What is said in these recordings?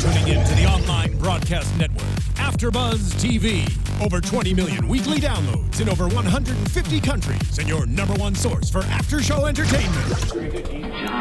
tuning in to the online broadcast network, AFTERBUZZ TV. Over 20 million weekly downloads in over 150 countries, and your #1 source for after-show entertainment.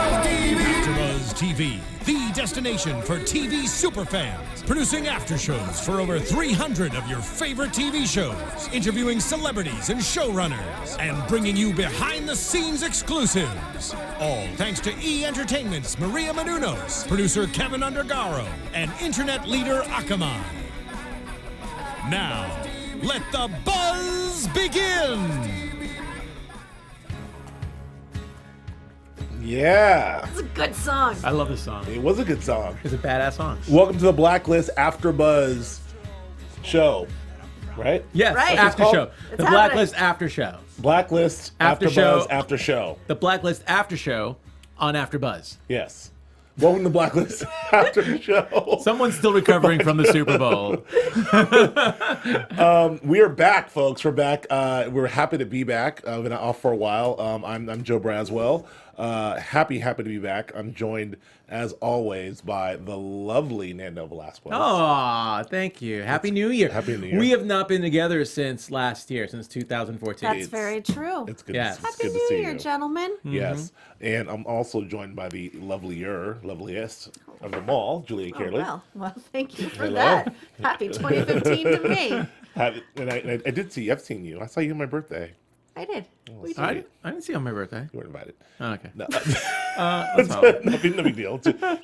AFTERBUZZ TV, the destination for TV superfans. Producing aftershows for over 300 of your favorite TV shows, interviewing celebrities and showrunners, and bringing you behind-the-scenes exclusives. All thanks to E! Entertainment's Maria Menounos, producer Kevin Undergaro, and internet leader Akamai. Now, let the buzz begin! Yeah. It's a good song. I love this song. It was a good song. It's a badass song. Welcome to the Blacklist AFTERBUZZ show, right? Yes, Right. after It's show. called- The Blacklist after show. Blacklist After AFTERBUZZ show. after show. The Blacklist after show on AFTERBUZZ. Yes. Welcome to Blacklist after show. Someone's still recovering from the Super Bowl. We are back, folks. We're back. We're happy to be back. We've been off for a while. I'm Joe Braswell. Happy to be back. I'm joined, as always, by the lovely Nando Velasquez. Oh, thank you. Happy New Year. Happy New Year. We have not been together since last year, since 2014. That's very true. It's good. Yes. It's Happy good to New see Year, you. gentlemen. Yes, and I'm also joined by the loveliest of them all, Julia Cearley. Well, thank you for Hello. that. Happy 2015 to me. And I did see. I've seen you. I saw you on my birthday. I did. We I did. didn't see it on my birthday. You weren't invited. Oh, okay. No, That's all. no big deal.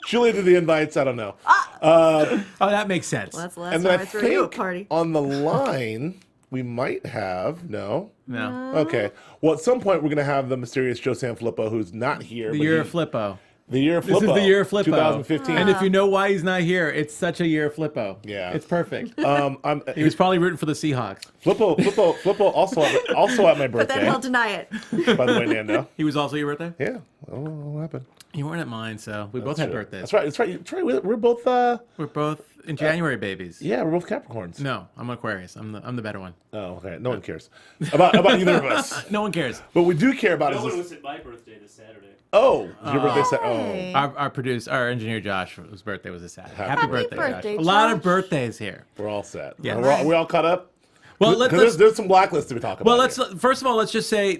Julia did the invites. I don't know. Oh, that makes sense. Well, that's the last And time then I I threw you a think party. on the line we might have No. Okay. Well, at some point we're gonna have the mysterious Joe Sanfelippo, who's not here. The but year of Flippo. The year of This Flippo. is the year of Flippo. 2015. And if you know why he's not here, it's such a year of Flippo. Yeah. It's perfect. I'm He was probably rooting for the Seahawks. Flippo also at my But then birthday. he'll deny it. By the way, Nando. He was also your birthday? Yeah. Oh, what happened? You weren't at mine, so we both had True. birthdays. That's right. That's right. That's right. We're both. We're both in January babies. Yeah, we're both Capricorns. No, I'm Aquarius. I'm the better one. Oh, okay. No one cares about either of us. No one cares. What we do care about No is one this. was at my birthday this Saturday. Oh, your birthday set. Hey. Our engineer Josh, whose birthday was this Saturday. Happy birthday, birthday, Josh. A lot Josh. of birthdays here. We're all set. Yeah. We're all caught up. Well, Because there's some blacklists to be talking about. Well, here. first of all, let's just say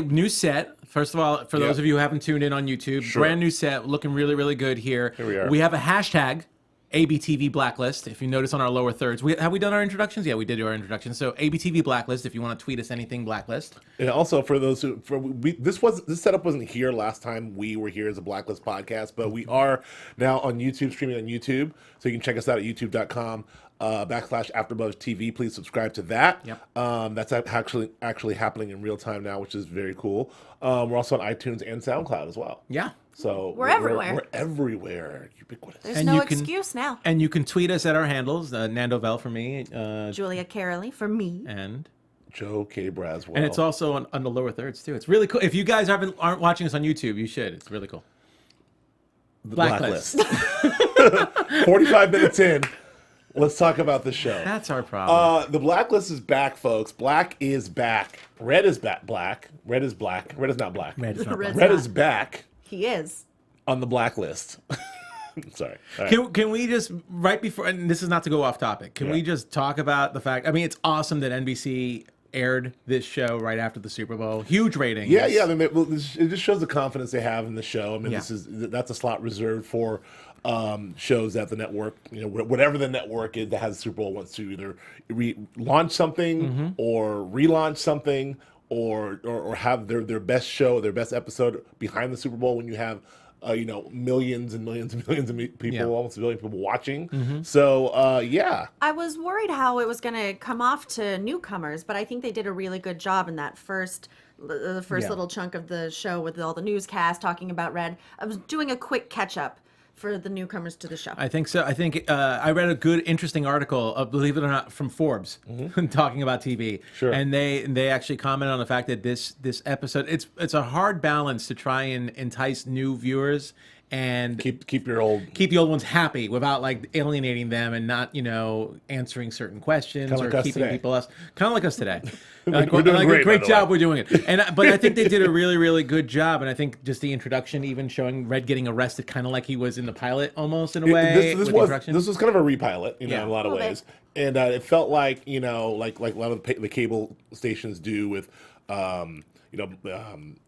new set. First of all, for those of you who haven't tuned in on YouTube, Sure. brand new set, looking really, really good here. Here we are. We have a hashtag, ABTV Blacklist. If you notice on our lower thirds, have we done our introductions? Yeah, we did do our introductions. So ABTV Blacklist. If you want to tweet us anything, Blacklist. And also for those who, this setup wasn't here last time we were here as a Blacklist podcast, but we are now on YouTube, streaming on YouTube. So you can check us out at youtube.com. /AfterBuzz TV. Please subscribe to that. Yep. That's actually happening in real time now, which is very cool. We're also on iTunes and SoundCloud as well. Yeah. So We're everywhere. We're everywhere. Ubiquitous. There's And no you can- excuse now. And you can tweet us at our handles, Nando Vel for me, Julia Cearley for me. and Joe K. Braswell. and it's also on the lower thirds too. It's really cool. If you guys aren't watching us on YouTube, you should. It's really cool. The Blacklist. 45 minutes in. Let's talk about the show. That's our problem. The Blacklist is back, folks. Black is back. Red is back. Black. Red is black. Red is not black. Red is not Red's Red not. is back He is. on the Blacklist. Sorry. All right. Can we just, right before, and this is not to go off topic, can we just talk about the fact, I mean, it's awesome that NBC aired this show right after the Super Bowl. Huge ratings. Yeah. I mean, it just shows the confidence they have in the show. I mean, Yeah. that's a slot reserved for shows that the network, whatever the network is that has the Super Bowl wants to either launch something or relaunch something or have their best show, their best episode behind the Super Bowl when you have millions and millions and millions of people, Yeah. almost a billion people watching. So yeah. I was worried how it was going to come off to newcomers, but I think they did a really good job in that the first Yeah. little chunk of the show with all the newscast talking about Red. I was doing a quick catch up for the newcomers to the show. I think so. I think I read a good, interesting article, believe it or not, from Forbes, talking about TV. Sure. And they actually comment on the fact that this episode, it's a hard balance to try and entice new viewers and keep the old ones happy without like alienating them and not answering certain questions Kinda or like us keeping today. people else. Kind of like us today. We're doing great, by great the job. way. We're doing it. But I think they did a really, really good job. And I think just the introduction, even showing Red getting arrested, kind of like he was in the pilot almost in a way. This was kind of a repilot, in a lot of ways, and it felt like like a lot of the cable stations do with.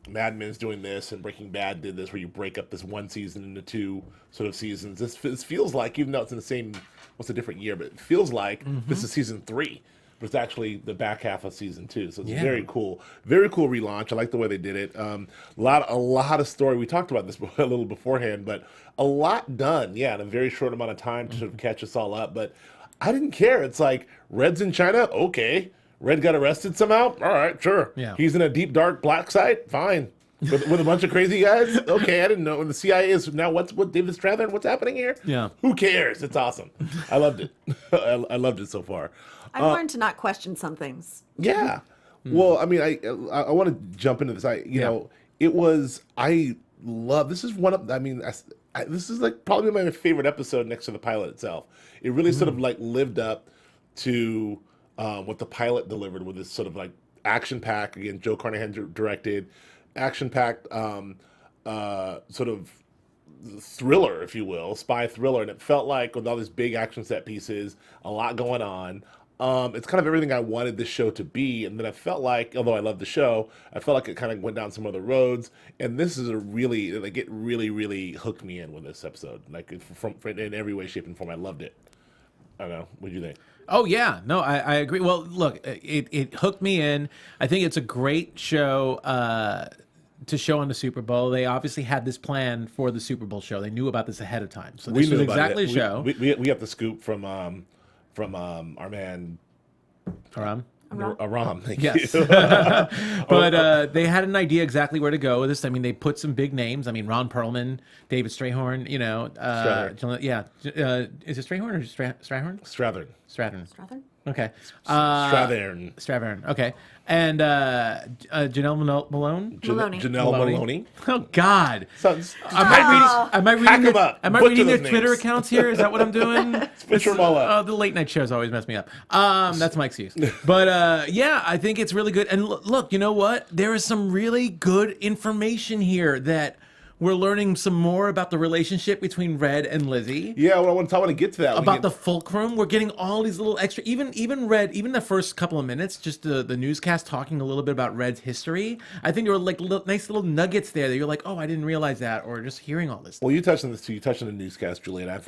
Mad Men's doing this and Breaking Bad did this, where you break up this one season into two sort of seasons. This feels like, even though it's in the same, what's a different year, but it feels like this is season 3, but it's actually the back half of season 2. So it's very cool relaunch. I like the way they did it. A lot of story. We talked about this a little beforehand, but a lot done. Yeah, in a very short amount of time to sort of catch us all up. But I didn't care. It's like Red's in China. Okay. Red got arrested somehow? All right, sure. Yeah. He's in a deep, dark black site? Fine. With a bunch of crazy guys? Okay, I didn't know. And the CIA is now, what David Strathairn? What's happening here? Yeah. Who cares? It's awesome. I loved it. I loved it so far. I've learned to not question some things. Yeah. Well, I mean, I want to jump into this. I love, this is one of, this is like probably my favorite episode next to the pilot itself. It really sort of like lived up to what the pilot delivered with this sort of like action-packed, again, Joe Carnahan directed, action-packed sort of thriller, if you will, spy thriller. And it felt like with all these big action set pieces, a lot going on, it's kind of everything I wanted this show to be. And then I felt like, although I love the show, I felt like it kind of went down some other roads. And this is it really, really hooked me in with this episode. Like in every way, shape, and form. I loved it. I don't know. What do you think? Oh, yeah. No, I agree. Well, look, it hooked me in. I think it's a great show to show on the Super Bowl. They obviously had this plan for the Super Bowl show. They knew about this ahead of time. So this was exactly the show. We got the scoop from our man Aram. Thank Yes. you. But they had an idea exactly where to go with this. I mean, they put some big names. I mean, Ron Perlman, David Strayhorn, is it Strayhorn or Strayhorn? Strathern. Okay. Strathern. Okay. And Janelle Malone? Janelle Maloney. Oh God! Sons. Am I Hack 'em reading? up. Am I Butcher reading their those Twitter names. accounts here? Is that what I'm doing? Butcher 'em all up. The late night shows always mess me up. That's my excuse. But yeah, I think it's really good. And look, you know what? There is some really good information here that we're learning some more about the relationship between Red and Lizzie. Yeah, well, I want to get to that. About the fulcrum, we're getting all these little extra, even Red, even the first couple of minutes, just the newscast talking a little bit about Red's history. I think there were like nice little nuggets there that you're like, oh, I didn't realize that, or just hearing all this. Well, you touched on this too. You touched on the newscast, Julia, and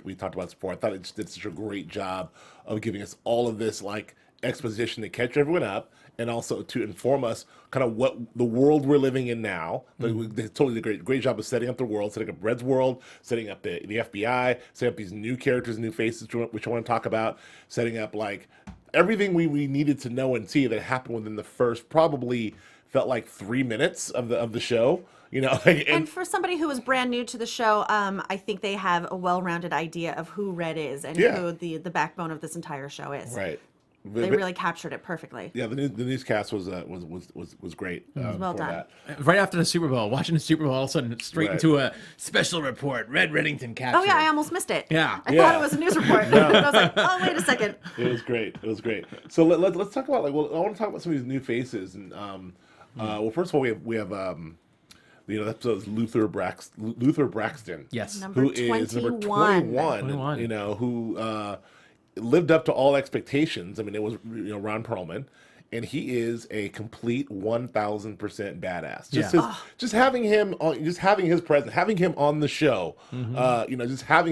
we talked about this before. I thought it just did such a great job of giving us all of this like exposition to catch everyone up, and also to inform us kind of what the world we're living in now. They totally did a great job of setting up the world, setting up Red's world, setting up the FBI, setting up these new characters, new faces, which I want to talk about, setting up like everything we needed to know and see that happened within the first probably felt like 3 minutes of the show. And for somebody who was brand new to the show, I think they have a well-rounded idea of who Red is and who the backbone of this entire show is. Right. They really captured it perfectly. Yeah, the newscast was great. Well done. Right after the Super Bowl, watching the Super Bowl, all of a sudden straight into a special report. Red Reddington captured. Oh yeah, I almost missed it. Yeah. I thought it was a news report. And I was like, oh wait a second. It was great. So let's talk about I want to talk about some of these new faces and well, first of all we have the episode's Luther Braxton. Yes. Who is number 21. Who lived up to all expectations. I mean, it was Ron Perlman, and he is a complete 1,000% badass. Just having him on, just having his presence, having him on the show,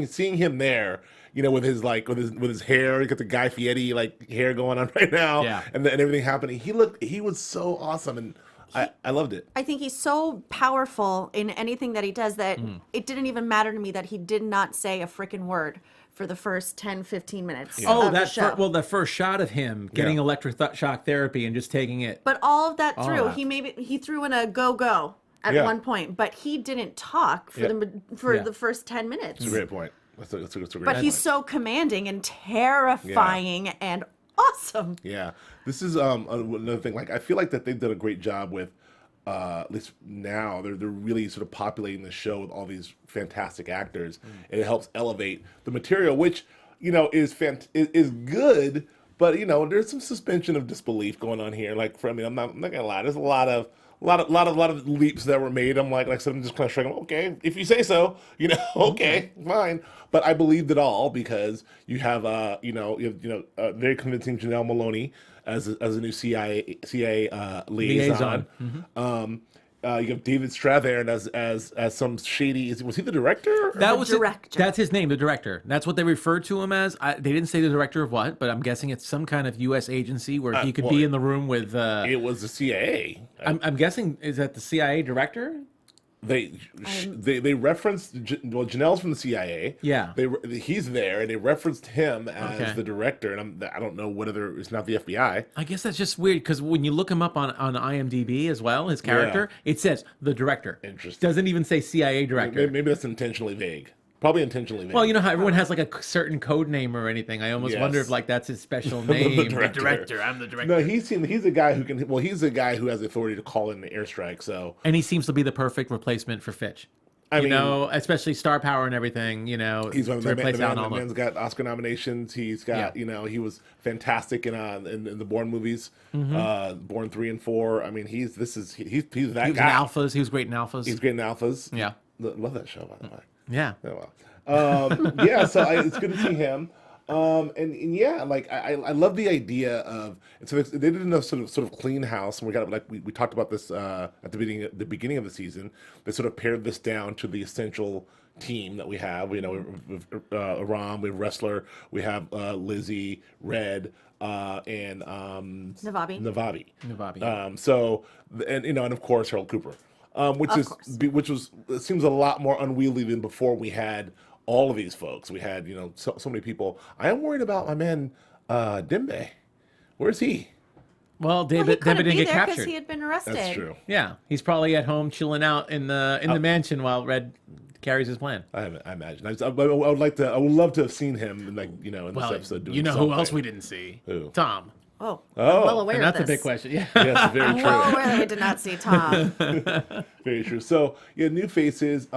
seeing him there, with his hair, he got the Guy Fieri like hair going on right now, and everything happening. He was so awesome, and I loved it. I think he's so powerful in anything that he does that it didn't even matter to me that he did not say a freaking word for the first 10, 15 minutes of the show. The first shot of him getting electric shock therapy and just taking it. But all of that through, he threw in a go at one point, but he didn't talk for the first 10 minutes. That's a great point. That's a great but point. he's so commanding and terrifying and awesome. Yeah. This is another thing. Like, I feel like that they did a great job with at least now, they're really sort of populating the show with all these fantastic actors, and it helps elevate the material, which is good. But there's some suspension of disbelief going on here. Like, I'm not gonna lie. There's a lot of leaps that were made. I'm like I said, I'm just kind of shrugging. Okay, if you say so, okay, fine. But I believed it all because you have very convincing Janelle Maloney as a new CIA liaison. You have David Strathairn as some shady. Was he the director? That was director. That's his name, the director. That's what they referred to him as. They didn't say the director of what, but I'm guessing it's some kind of U.S. agency where he could be in the room with. It was the CIA. I'm guessing, is that the CIA director? They referenced Janelle's from the CIA. Yeah, he's there, and they referenced him as the director. And I don't know whether it's not the FBI. I guess that's just weird because when you look him up on IMDb as well, his character, it says the director. Interesting. Doesn't even say CIA director. Maybe that's intentionally vague. Probably intentionally vague. Well, you know how everyone has like a certain code name or anything. I almost wonder if that's his special name. The director. I'm the director. No, he's a guy who can. Well, he's a guy who has the authority to call in the airstrike. So, and he seems to be the perfect replacement for Fitch. I mean, especially star power and everything. He's one of the man's got Oscar nominations. He's got he was fantastic in the Bourne movies, Bourne 3 and 4. I mean, he's that guy. He was in Alphas. He was great in Alphas. He's great in Alphas. Yeah, love that show, by the way. Yeah. Oh, well. So it's good to see him. Like I love the idea of, and so they did enough sort of clean house, and we talked about this at the beginning of the season. They sort of pared this down to the essential team that we have. We Aram, we have Wrestler, we have Lizzie, Red, and Navabi. And of course Harold Cooper, which it seems a lot more unwieldy than before. We had all of these folks. We had, so many people. I am worried about my man, Dembe. Where's he? Well, Dembe didn't get captured because he had been arrested. That's true. Yeah, he's probably at home chilling out in the mansion while Red carries his plan. I imagine. I would love to have seen him, in this episode. Doing who else we didn't see? Who? Tom. Oh, I'm well aware and of that's this. a big question. Yeah, yes, very true. Well aware that we did not see Tom. Very true. So new faces.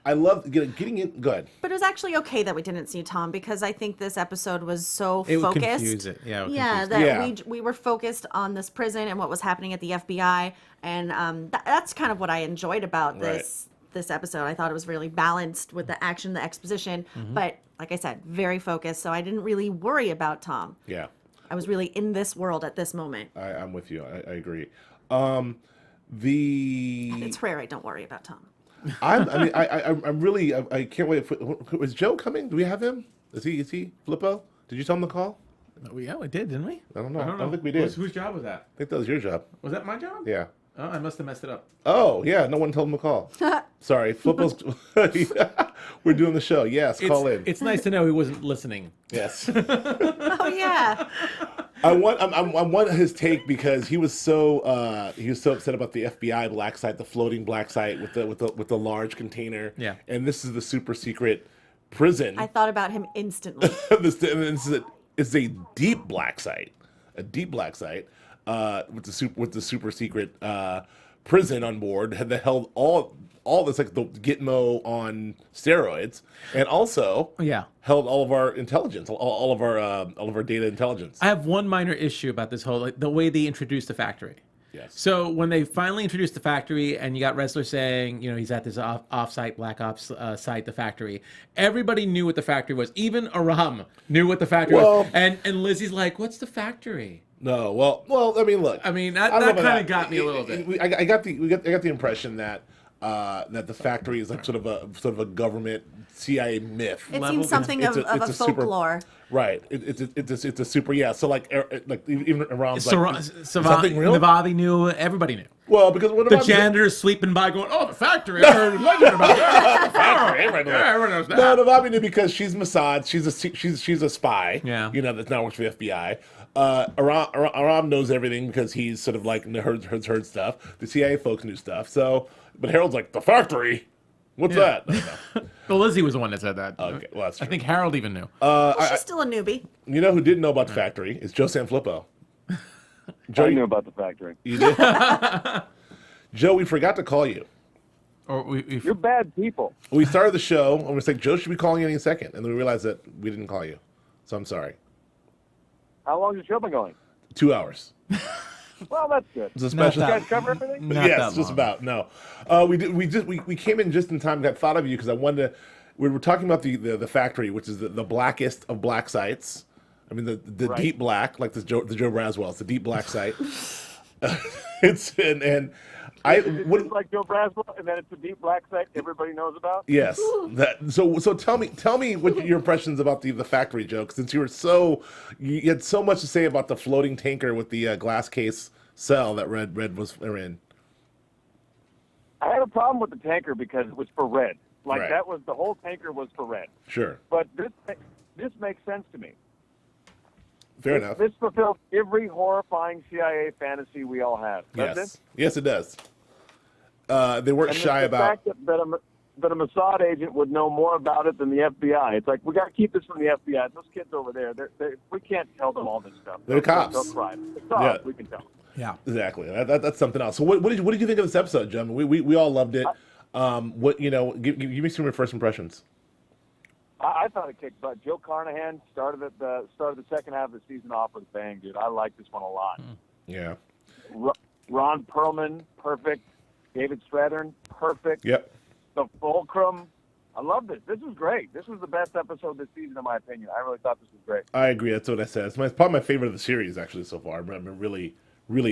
I love getting in. Good. But it was actually okay that we didn't see Tom because I think this episode was so it focused. Would confuse it. We were focused on this prison and what was happening at the FBI, and that's kind of what I enjoyed about this episode. I thought it was really balanced with the action, the exposition, but like I said, very focused. So I didn't really worry about Tom. Yeah. I was really in this world at this moment. I'm with you. I agree. It's rare I don't worry about Tom. I'm really. I can't wait. Is Joe coming? Do we have him? Is he Filippo? Did you tell him to call? Yeah, we did, didn't we? I don't know. I don't think we did. Whose job was that? I think that was your job. Was that my job? Yeah. Oh, I must have messed it up. Oh, yeah. No one told him to call. Sorry. Filippo's. We're doing the show. Yes, call in. It's nice to know he wasn't listening. Yes. Oh yeah. I want his take because he was so upset about the FBI black site, the floating black site with the large container. Yeah. And this is the super secret prison. I thought about him instantly. It's a deep black site, with the super secret prison on board that held all this, like the Gitmo on steroids, and also held all of our intelligence, all of our data intelligence. I have one minor issue about this whole, the way they introduced the factory. Yes. So when they finally introduced the factory, and you got Wrestler saying, he's at this off-site Black Ops site, the factory. Everybody knew what the factory was. Even Aram knew what the factory was. And Lizzie's like, "What's the factory?" No. Well. I mean, look. I mean, that kind of got me a little bit. I got the impression that the factory is like sort of a government CIA myth. It seems something of a folklore. Right. It's a super So like even around something real. Navabi knew. Everybody knew. Well, because when the janitor's sleeping by, going, "Oh, the factory! I heard a legend about that. The factory. Everyone knows that." No, Navabi knew because she's Mossad. She's a spy. Yeah. That's not works for the FBI. Aram knows everything because he's sort of like heard stuff. The CIA folks knew stuff. So, but Harold's like, "The factory? What's that?" Well, Lizzie was the one that said that. Okay, well, that's true. I think Harold even knew. She's still a newbie. You know who didn't know about the factory? It's Joe Sanfelippo. I knew about the factory. You did? Joe, we forgot to call you. Or You're bad people. We started the show, and we were like, Joe should be calling you any second. And then we realized that we didn't call you. So I'm sorry. How long has the show been going? 2 hours. Well, that's good. It's a special. You guys cover everything? Not Yes, that just long. about. No, we came in just in time. Got thought of you because I wanted to. We were talking about the factory, which is the blackest of black sites. I mean the Right. deep black, like the Joe Braswell. It's the deep black site. It's and I It's what just like Joe Braswell, and then it's a deep black site everybody knows about. yes that so tell me what your impressions about the factory, Joe, since you had so much to say about the floating tanker with the glass case cell that Red was in. I had a problem with the tanker because it was for Red. Like Right. that was the whole tanker was for Red. Sure, But this makes sense to me. fair enough. This fulfills every horrifying CIA fantasy we all have. Doesn't Yes, it? yes, it does. They weren't And shy the about. fact that a Mossad agent would know more about it than the FBI. It's like, we got to keep this from the FBI. Those kids over there, we can't tell them all this stuff. They're cops. They'll cry. The cops, Yeah. we can tell them. Yeah. Exactly. That's something else. So what did you think of this episode, Jim? We all loved it. Give me some of your first impressions. I thought it kicked butt. Joe Carnahan started the second half of the season off with a bang, dude. I like this one a lot. Yeah. Ron Perlman, perfect. David Strathern, perfect. Yep. The Fulcrum, I love this. This was great. This was the best episode this season, in my opinion. I really thought this was great. I agree. That's what I said. It's probably my favorite of the series actually so far. I'm really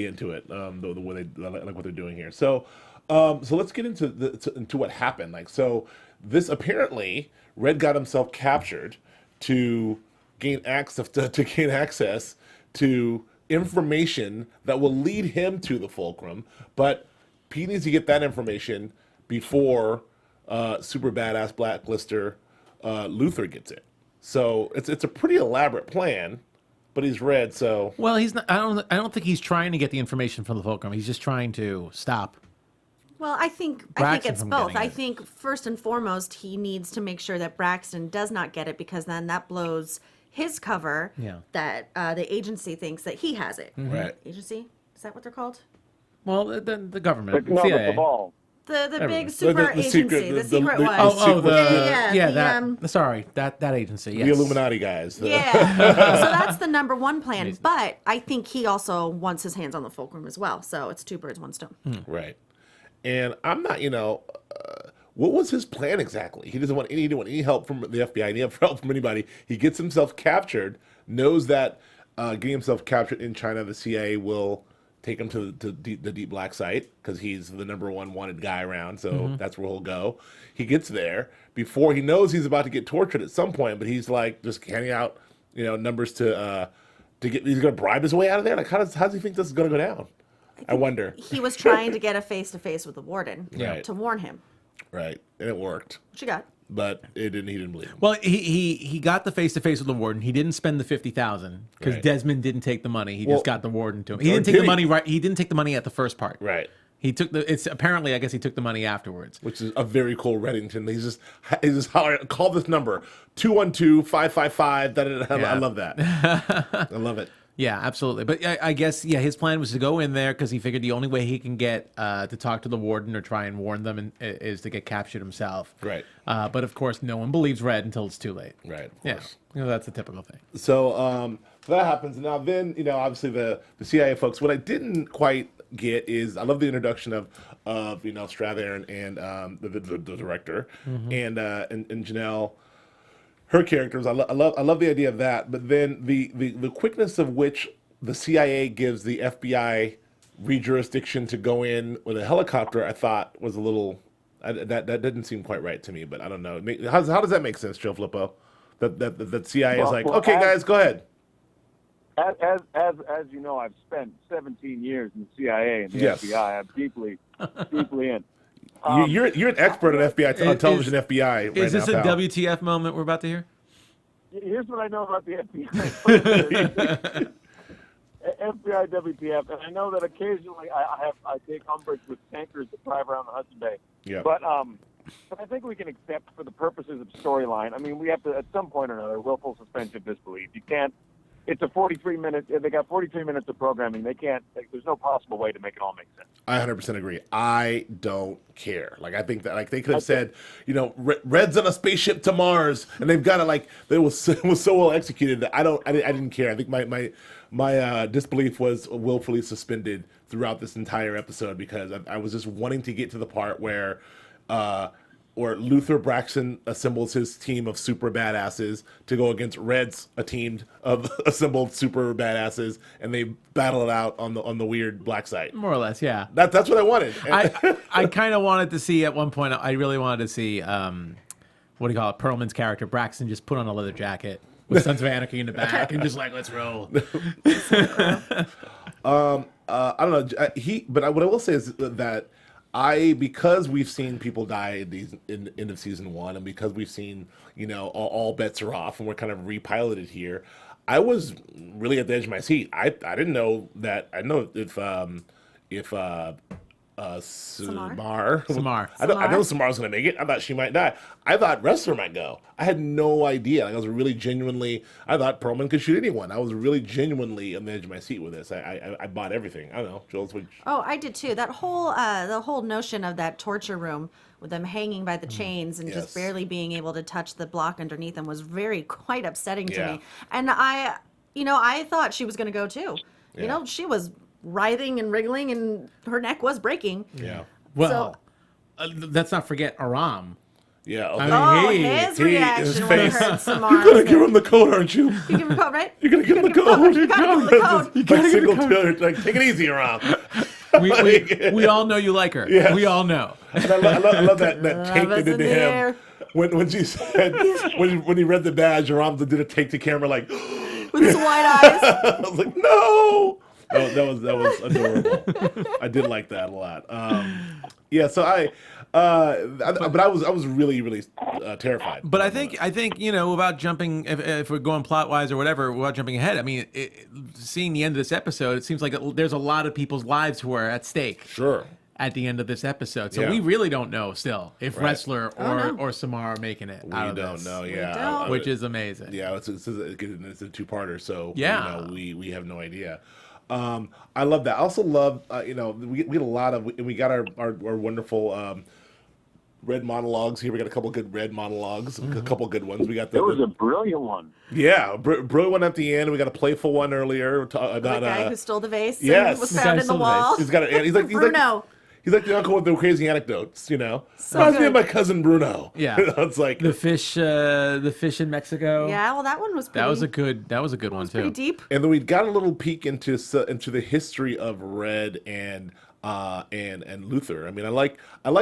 into it. The way they like what they're doing here. So let's get into what happened. Like, so this apparently Red got himself captured to gain access to information that will lead him to the Fulcrum, but Pete needs to get that information before super badass blacklister Luther gets it. So it's a pretty elaborate plan, but he's Red, so Well, he's not. I don't think he's trying to get the information from the Fulcrum. He's just trying to stop. Well, I think Braxton it's from both. getting I it. think first and foremost, he needs to make sure that Braxton does not get it, because then that blows his cover. Yeah. That the agency thinks that he has it. right. Agency, is that what they're called? Well, the government, No, CIA. the ball. The big The super agency, secret- the the- secret the- one. Oh, the sorry, that agency. Yes. The Illuminati guys. Yeah. So that's the number one plan. But I think he also wants his hands on the Fulcrum as well. So it's two birds, one stone. Right. And I'm not, what was his plan exactly? He didn't want any help from the FBI, any help from anybody. He gets himself captured, knows that getting himself captured in China, the CIA will take him to the deep black site because he's the number one wanted guy around. So that's where he'll go. He gets there before he knows he's about to get tortured at some point, but he's like just handing out, numbers to get. He's going to bribe his way out of there. Like, how does he think this is going to go down? I wonder. He was trying to get a face-to-face with the warden Right. to warn him. Right, and it worked, What you got? but it didn't. He didn't believe him. Well, he got the face-to-face with the warden. He didn't spend the $50,000 because Right. Desmond didn't take the money. He Well, just got the warden to him. He or didn't take did the he? money right. He didn't take the money at the first part. Right. He took apparently, I guess he took the money afterwards. Which is a very cool Reddington. He's just hollering, call this number 212-555. I Yeah. love that. I love it. Yeah, absolutely. But I guess, his plan was to go in there because he figured the only way he can get to talk to the warden or try and warn them is to get captured himself. Right. But of course, no one believes Red until it's too late. Right. Of Yeah, course. that's a typical thing. So that happens. Now then, obviously the CIA folks. What I didn't quite get is I love the introduction of Strathern and the director and Janelle. Her characters, I love the idea of that, but then the quickness of which the CIA gives the FBI jurisdiction to go in with a helicopter, I thought was a little that didn't seem quite right to me. But I don't know. How does that make sense, Joe Flippo? That CIA is like, okay, guys, go ahead. As you know, I've spent 17 years in the CIA and the Yes. FBI. I'm deeply in. You're an expert on FBI on television. FBI. Right Is this now, a pal. WTF moment we're about to hear? Here's what I know about the FBI. FBI WTF, and I know that occasionally I take umbrage with tankers that drive around the Hudson Bay. Yeah. But I think we can accept for the purposes of storyline. I mean, we have to at some point or another willful suspension of disbelief. You can't it's a 43-minute. They got 43 minutes of programming. They can't. There's no possible way to make it all make sense. I 100% agree. I don't care. Like, I think that, like, they could have said, you know, Red's on a spaceship to Mars, and they've got it, like, it was so well executed that I didn't care. I think my disbelief was willfully suspended throughout this entire episode because I was just wanting to get to the part where Luther Braxton assembles his team of super badasses to go against Red's team of assembled super badasses, and they battle it out on the weird black site. More or less, yeah. That's what I wanted. I kind of wanted to see at one point. I really wanted to see what do you call it? Perlman's character Braxton just put on a leather jacket with Sons of Anarchy in the back and just like, let's roll. I don't know. But what I will say is that because we've seen people die in end of season 1, and because we've seen, you know, all bets are off, and we're kind of repiloted here, I was really at the edge of my seat. I didn't know that. I know if Samar. I know Samar's gonna make it. I thought she might die. I thought Wrestler might go. I had no idea. Like, I was really genuinely. I thought Perlman could shoot anyone. I was really genuinely on the edge of my seat with this. I bought everything. I don't know, Jules. Oh, I did too. That whole the whole notion of that torture room with them hanging by the chains and just barely being able to touch the block underneath them was quite upsetting to me. And I thought she was going to go too. You know, she was writhing and wriggling, and her neck was breaking. Yeah. Well, let's not forget Aram. Yeah. His reaction when he heard Samar. You're gonna give him the code, aren't you? You give him the code, right? You're gonna give him the code. You gotta give him the code. You gotta give him the code. Like, take it easy, Aram. We all know you like her. Yes. We all know. And I love that take they did to him when she said when he read the badge, Aram did a take to camera like with his wide eyes. I was like, no. That was adorable. I did like that a lot. But I was really terrified. But I think you know, without jumping, if we're going plot wise or whatever, without jumping ahead, I mean, seeing the end of this episode, it seems like there's a lot of people's lives who are at stake. Sure. At the end of this episode, so we really don't know still if Wrestler or Samar are making it. We don't know, which is amazing. Yeah, it's a two-parter, so you know, we have no idea. I love that. I also love, you know, we had a lot of, we got our wonderful Red monologues here. We got a couple good Red monologues, a couple good ones. We got It was a brilliant one. Yeah, brilliant one at the end. We got a playful one earlier about the guy who stole the vase. Yes, and was found in the wall. He's like Bruno. He's like the uncle with the crazy anecdotes, you know. So Reminds me of good. my cousin Bruno. Yeah, it's like the fish in Mexico. Yeah, well, that one was pretty. That was a good one too. Pretty deep. And then we got a little peek into the history of Red and Luther. I mean, I like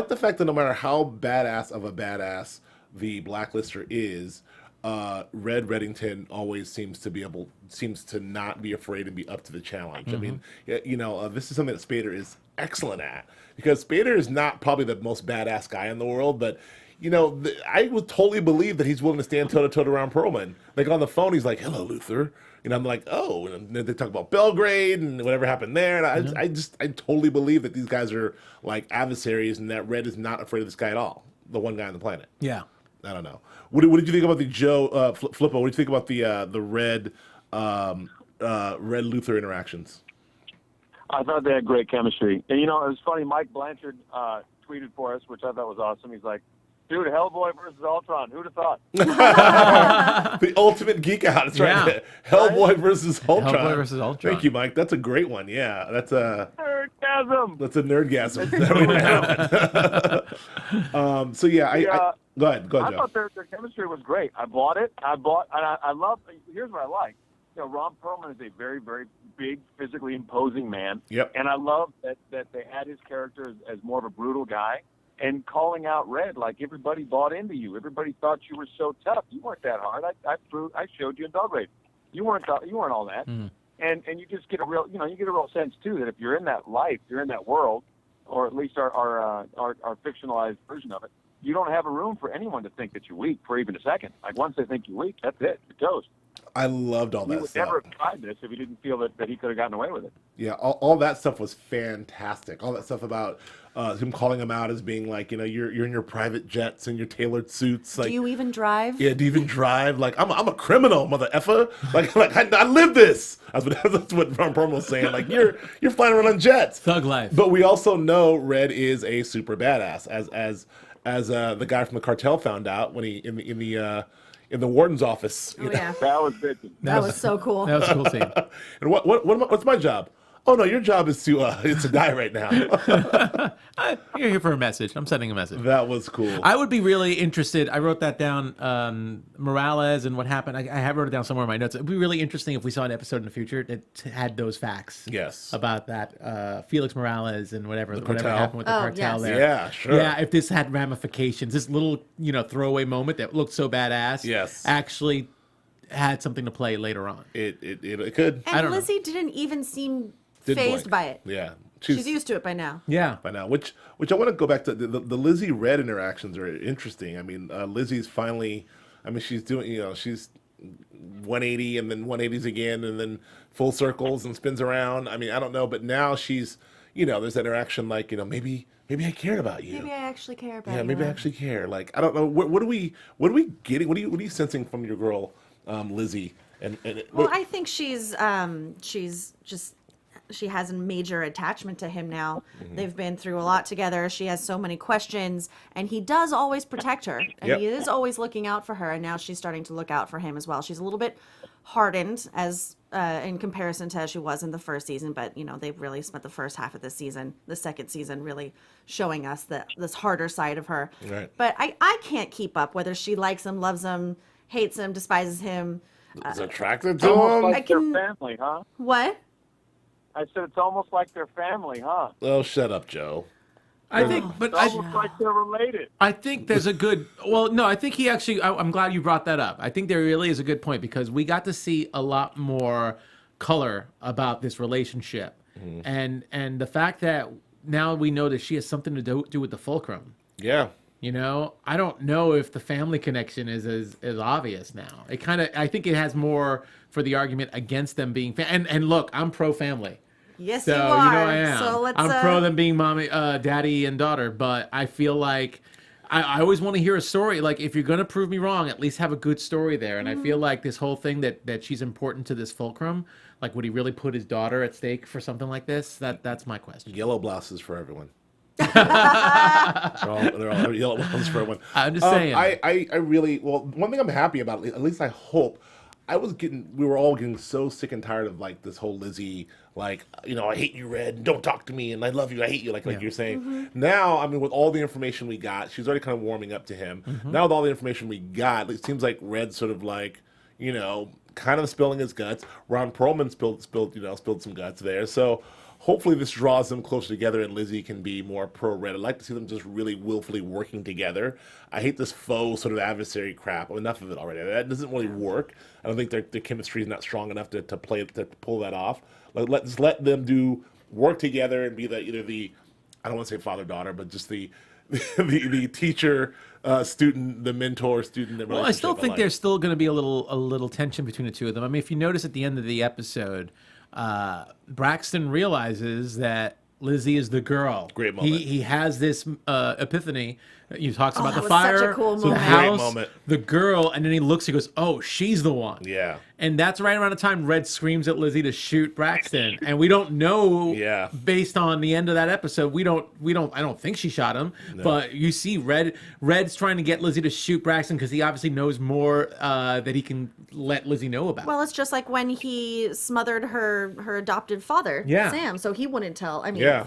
the fact that no matter how badass of a badass the Blacklister is, Red Reddington always seems to not be afraid and be up to the challenge. I mean, you know, this is something that Spader is excellent at, because Spader is not probably the most badass guy in the world, but you know, I would totally believe that he's willing to stand toe to toe around Perlman. Like on the phone, he's like, "Hello, Luther," and I'm like, "Oh," and then they talk about Belgrade and whatever happened there, and I totally believe that these guys are like adversaries, and that Red is not afraid of this guy at all, the one guy on the planet. Yeah. I don't know. What did you think about the Joe Flippo? What did you think about the Red Luther interactions? I thought they had great chemistry. And, you know, it was funny. Mike Blanchard tweeted for us, which I thought was awesome. He's like, dude, Hellboy versus Ultron. Who'd have thought? The ultimate geek out. That's right. Yeah. Hellboy versus Ultron. Hellboy versus Ultron. Thank you, Mike. That's a great one. Yeah, that's a Nerdgasm. That's a nerdgasm. That happened. So yeah, go ahead, I Joe. thought their chemistry was great. I bought it. And I love. Here's what I like. You know, Ron Perlman is a very, very big, physically imposing man. Yep. And I love that they had his character as more of a brutal guy, and calling out Red, like everybody bought into you. Everybody thought you were so tough. You weren't that hard. I showed you in Belgrade. You weren't all that. And you just get a real, you get a real sense too that if you're in that life, you're in that world, or at least our fictionalized version of it, you don't have a room for anyone to think that you're weak for even a second. Like once they think you're weak, that's it. You're toast. I loved all He that would stuff. never have tried this if he didn't feel that he could have gotten away with it. Yeah, all that stuff was fantastic. All that stuff about him calling him out as being like, you're in your private jets and your tailored suits. Like, Do you even drive? yeah, do you even drive? Like, I'm a criminal, mother effer. Like I live this. That's what Ron Perlman was saying. Like, you're flying around on jets. Thug life. But we also know Red is a super badass, as the guy from the cartel found out when he in the warden's office. Oh, yeah. That was bitchin'. That was so cool. That was a cool scene. And what's my job? Oh no, your job is to die right now. You're here for a message. I'm sending a message. That was cool. I would be really interested. I wrote that down. Morales and what happened. I have wrote it down somewhere in my notes. It'd be really interesting if we saw an episode in the future that had those facts. Yes. About that Felix Morales and whatever cartel. happened with the cartel yes. there. Yeah, sure. Yeah, if this had ramifications, this little throwaway moment that looked so badass. Yes. Actually had something to play later on. It could. I don't And know. Lizzie didn't even seem Didn't phased blink. by it. Yeah. She's used to it by now. Yeah. By now, which I want to go back to the Lizzie Red interactions are interesting. I mean, Lizzie's finally, she's doing, she's 180 and then 180s again and then full circles and spins around. I mean, I don't know, but now she's, there's that interaction like, maybe I cared about you. Maybe I actually care about Yeah, you. maybe I actually care. Like, I don't know. What are we getting? What are you sensing from your girl, Lizzie? Well, I think she's just she has a major attachment to him now. Mm-hmm. They've been through a lot together. She has so many questions, and he does always protect her, and Yep. he is always looking out for her. And now she's starting to look out for him as well. She's a little bit hardened as in comparison to as she was in the first season, but they've really spent the first half of the second season, really showing us this harder side of her. Right. But I can't keep up whether she likes him, loves him, hates him, despises him. is attracted to Almost him. like I can- their family, huh? What? I said it's almost like their family, huh? Oh, shut up, Joe. I think, but It's almost like they're related. I think there's a good. Well, no, I think he actually. I'm glad you brought that up. I think there really is a good point because we got to see a lot more color about this relationship, and the fact that now we know that she has something to do with the fulcrum. Yeah. I don't know if the family connection is as obvious now. I think it has more for the argument against them being and look, I'm pro family. Yes, So you are. I am. So let's. I'm pro them being mommy, daddy, and daughter. But I feel like I always want to hear a story. Like if you're gonna prove me wrong, at least have a good story there. And I feel like this whole thing that she's important to this fulcrum. Like would he really put his daughter at stake for something like this? That's my question. Yellow blouses for everyone. they're all yellow blouses for everyone. I'm just saying. I really one thing I'm happy about, at least I hope. We were all getting so sick and tired of like this whole Lizzie, like, I hate you, Red, don't talk to me, and I love you, I hate you, like you're saying. Now, with all the information we got, she's already kind of warming up to him. Now with all the information we got, it seems like Red's sort of like, kind of spilling his guts. Ron Perlman spilled some guts there. So hopefully this draws them closer together and Lizzie can be more pro-Red. I'd like to see them just really willfully working together. I hate this faux sort of adversary crap. Enough of it already. That doesn't really work. I don't think their chemistry is not strong enough to pull that off. Just let them work together and be either the I don't want to say father-daughter, but just the teacher student, the mentor student. Well, I still think there's still going to be a little tension between the two of them. If you notice at the end of the episode, Braxton realizes that Lizzie is the girl. Great moment. He has this epiphany. He talks about that the was such a fire, cool the moment. house, Great moment. the girl, and then he looks. He goes, "Oh, she's the one." Yeah. And that's right around the time Red screams at Lizzie to shoot Braxton, and we don't know. Yeah. Based on the end of that episode, we don't. I don't think she shot him, but you see Red's trying to get Lizzie to shoot Braxton because he obviously knows more that he can let Lizzie know about. Well, it's just like when he smothered her adopted father, Yeah. Sam. So he wouldn't tell. Yeah.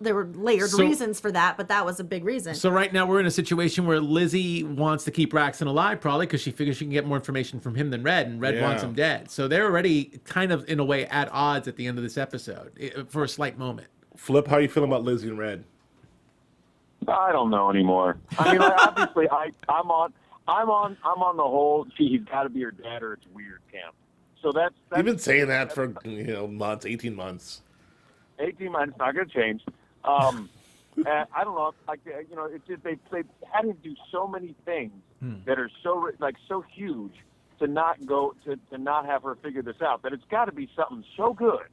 There were layered So- reasons for that, but that was a big reason. So right now we're in a situation where Lizzie wants to keep Braxton alive, probably because she figures she can get more information from him than Red, and Red wants him dead. So they're already kind of in a way at odds at the end of this episode for a slight moment. Flip, how are you feeling about Lizzie and Red? I don't know anymore. Obviously, I'm on the whole. He's got to be her dad, or it's weird camp. So that's You've been saying that for months, 18 months. 18 months. Not going to change. And I don't know. It's just they had him do so many things that are so huge to not have her figure this out. That it's got to be something so good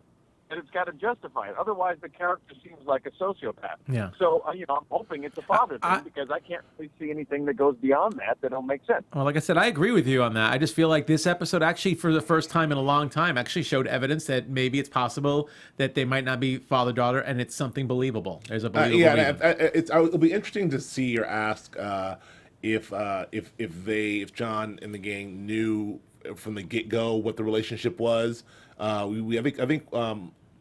that it's got to justify it. Otherwise, the character seems like a sociopath. Yeah. So, I'm hoping it's a father thing because I can't really see anything that goes beyond that don't make sense. Well, like I said, I agree with you on that. I just feel like this episode actually, for the first time in a long time, actually showed evidence that maybe it's possible that they might not be father-daughter, and it's something believable. There's a believable reason. It'll be interesting to see or ask if John and the gang knew from the get-go what the relationship was. I think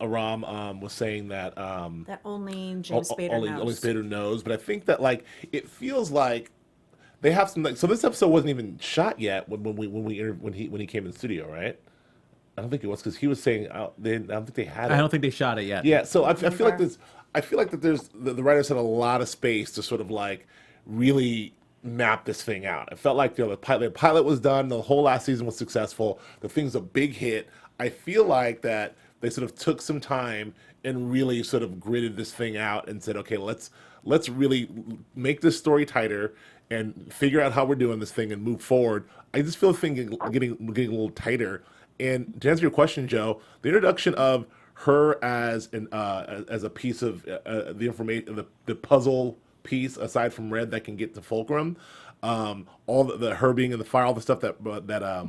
Aram was saying that that only James Spader knows. Only Spader knows, but I think that it feels like they have some. So this episode wasn't even shot yet when he came in the studio, right? I don't think it was because he was saying I don't think they had it. I don't think they shot it yet. Yeah, so I feel like this. I feel like that there's the writers had a lot of space to sort of really map this thing out. It felt like the pilot was done. The whole last season was successful. The thing's a big hit. I feel like that they sort of took some time and really sort of gridded this thing out and said, okay, let's really make this story tighter and figure out how we're doing this thing and move forward. I just feel the thing getting a little tighter. And to answer your question, Joe, the introduction of her as a piece of the information, the puzzle piece aside from Red that can get to Fulcrum, all the her being in the fire, all the stuff that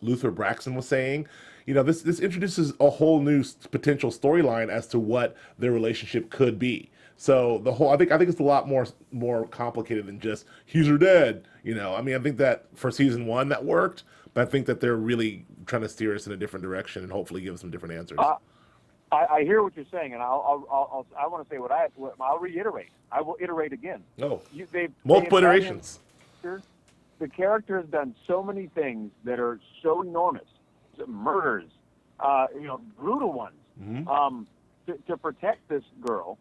Luther Braxton was saying. This introduces a whole new potential storyline as to what their relationship could be. So I think it's a lot more complicated than just he's her dad. I think that for season 1 that worked, but I think that they're really trying to steer us in a different direction and hopefully give us some different answers. I hear what you're saying, and I want to say I'll reiterate. I will iterate again. No, multiple iterations. The character has done so many things that are so enormous. Murders, brutal ones, to protect this girl,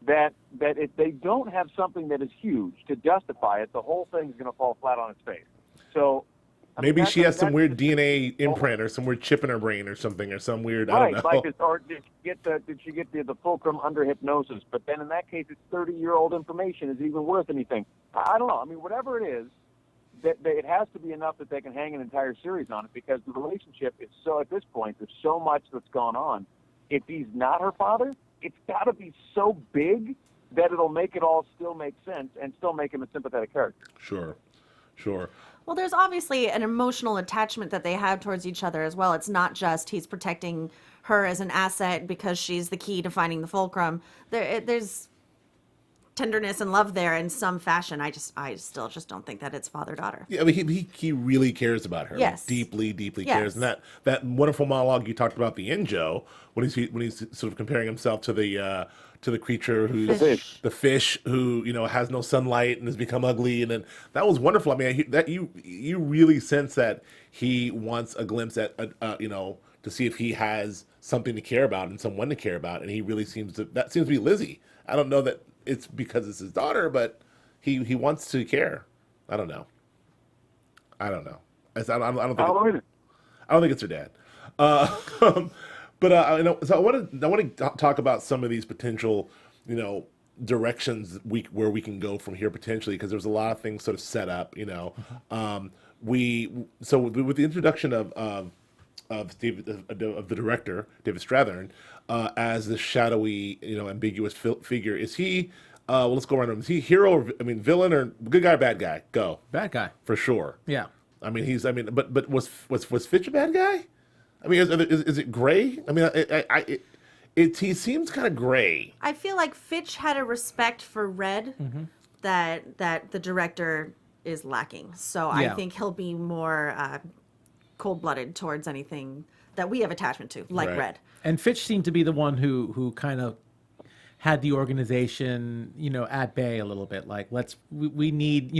that if they don't have something that is huge to justify it, the whole thing's going to fall flat on its face. So maybe she has some weird DNA imprint or some weird chip in her brain or something, or some weird, I don't know. Or did she get the fulcrum under hypnosis? But then in that case, it's 30-year-old information. Is it even worth anything? I don't know. Whatever it is, it has to be enough that they can hang an entire series on it, because the relationship is so, at this point, there's so much that's gone on. If he's not her father, it's got to be so big that it'll make it all still make sense and still make him a sympathetic character. Sure. Well, there's obviously an emotional attachment that they have towards each other as well. It's not just he's protecting her as an asset because she's the key to finding the fulcrum. There's tenderness and love there in some fashion. I still don't think that it's father-daughter. Yeah, he really cares about her. Yes. Deeply cares. And that wonderful monologue you talked about at the end, Joe, when he's sort of comparing himself to the creature who's the fish who has no sunlight and has become ugly, and then that was wonderful. That you really sense that he wants a glimpse at to see if he has something to care about and someone to care about, and he really seems to be Lizzie. I don't know that it's because it's his daughter, but he wants to care. I don't know. I don't think it's her dad. But so I want to talk about some of these potential, directions where we can go from here potentially, because there's a lot of things sort of set up. With the introduction of the director David Strathairn as this shadowy, ambiguous figure, is he? Let's go around. Is he hero? Villain or good guy? Bad guy? Go. Bad guy for sure. Yeah. But was Fitch a bad guy? Is it gray? He seems kind of gray. I feel like Fitch had a respect for Red that the director is lacking. So I think he'll be more cold-blooded towards anything that we have attachment to, like Red. And Fitch seemed to be the one who kind of had the organization, at bay a little bit. Like, we need,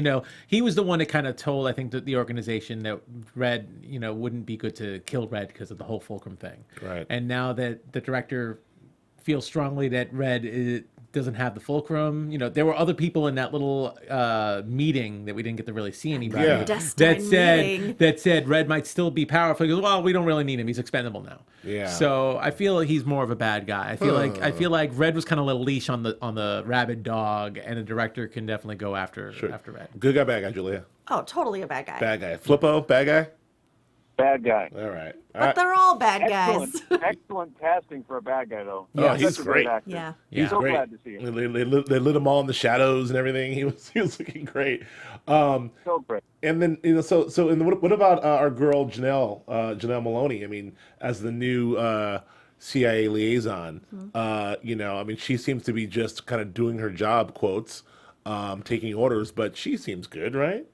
he was the one that kind of told, I think, the organization that Red, wouldn't be good to kill Red because of the whole Fulcrum thing. Right. And now that the director feels strongly that Red doesn't have the Fulcrum, there were other people in that little meeting that we didn't get to really see anybody. Yeah. That said Red might still be powerful. He goes, well, we don't really need him. He's expendable now. Yeah. So I feel like he's more of a bad guy. I feel like Red was kind of a leash on the rabid dog, and the director can definitely go after Red. Good guy, bad guy, Julia. Oh, totally a bad guy. Bad guy. Flippo, bad guy. Bad guy. All right. But they're all bad guys. Excellent casting for a bad guy, though. Yeah, he's Such a great. actor. Yeah. He's So great. glad to see him. They lit him all in the shadows and everything. He was looking great. So great. And then and what about our girl Janelle Maloney? I mean, as the new CIA liaison, I mean, she seems to be just kind of doing her job, quotes, taking orders, but she seems good, right?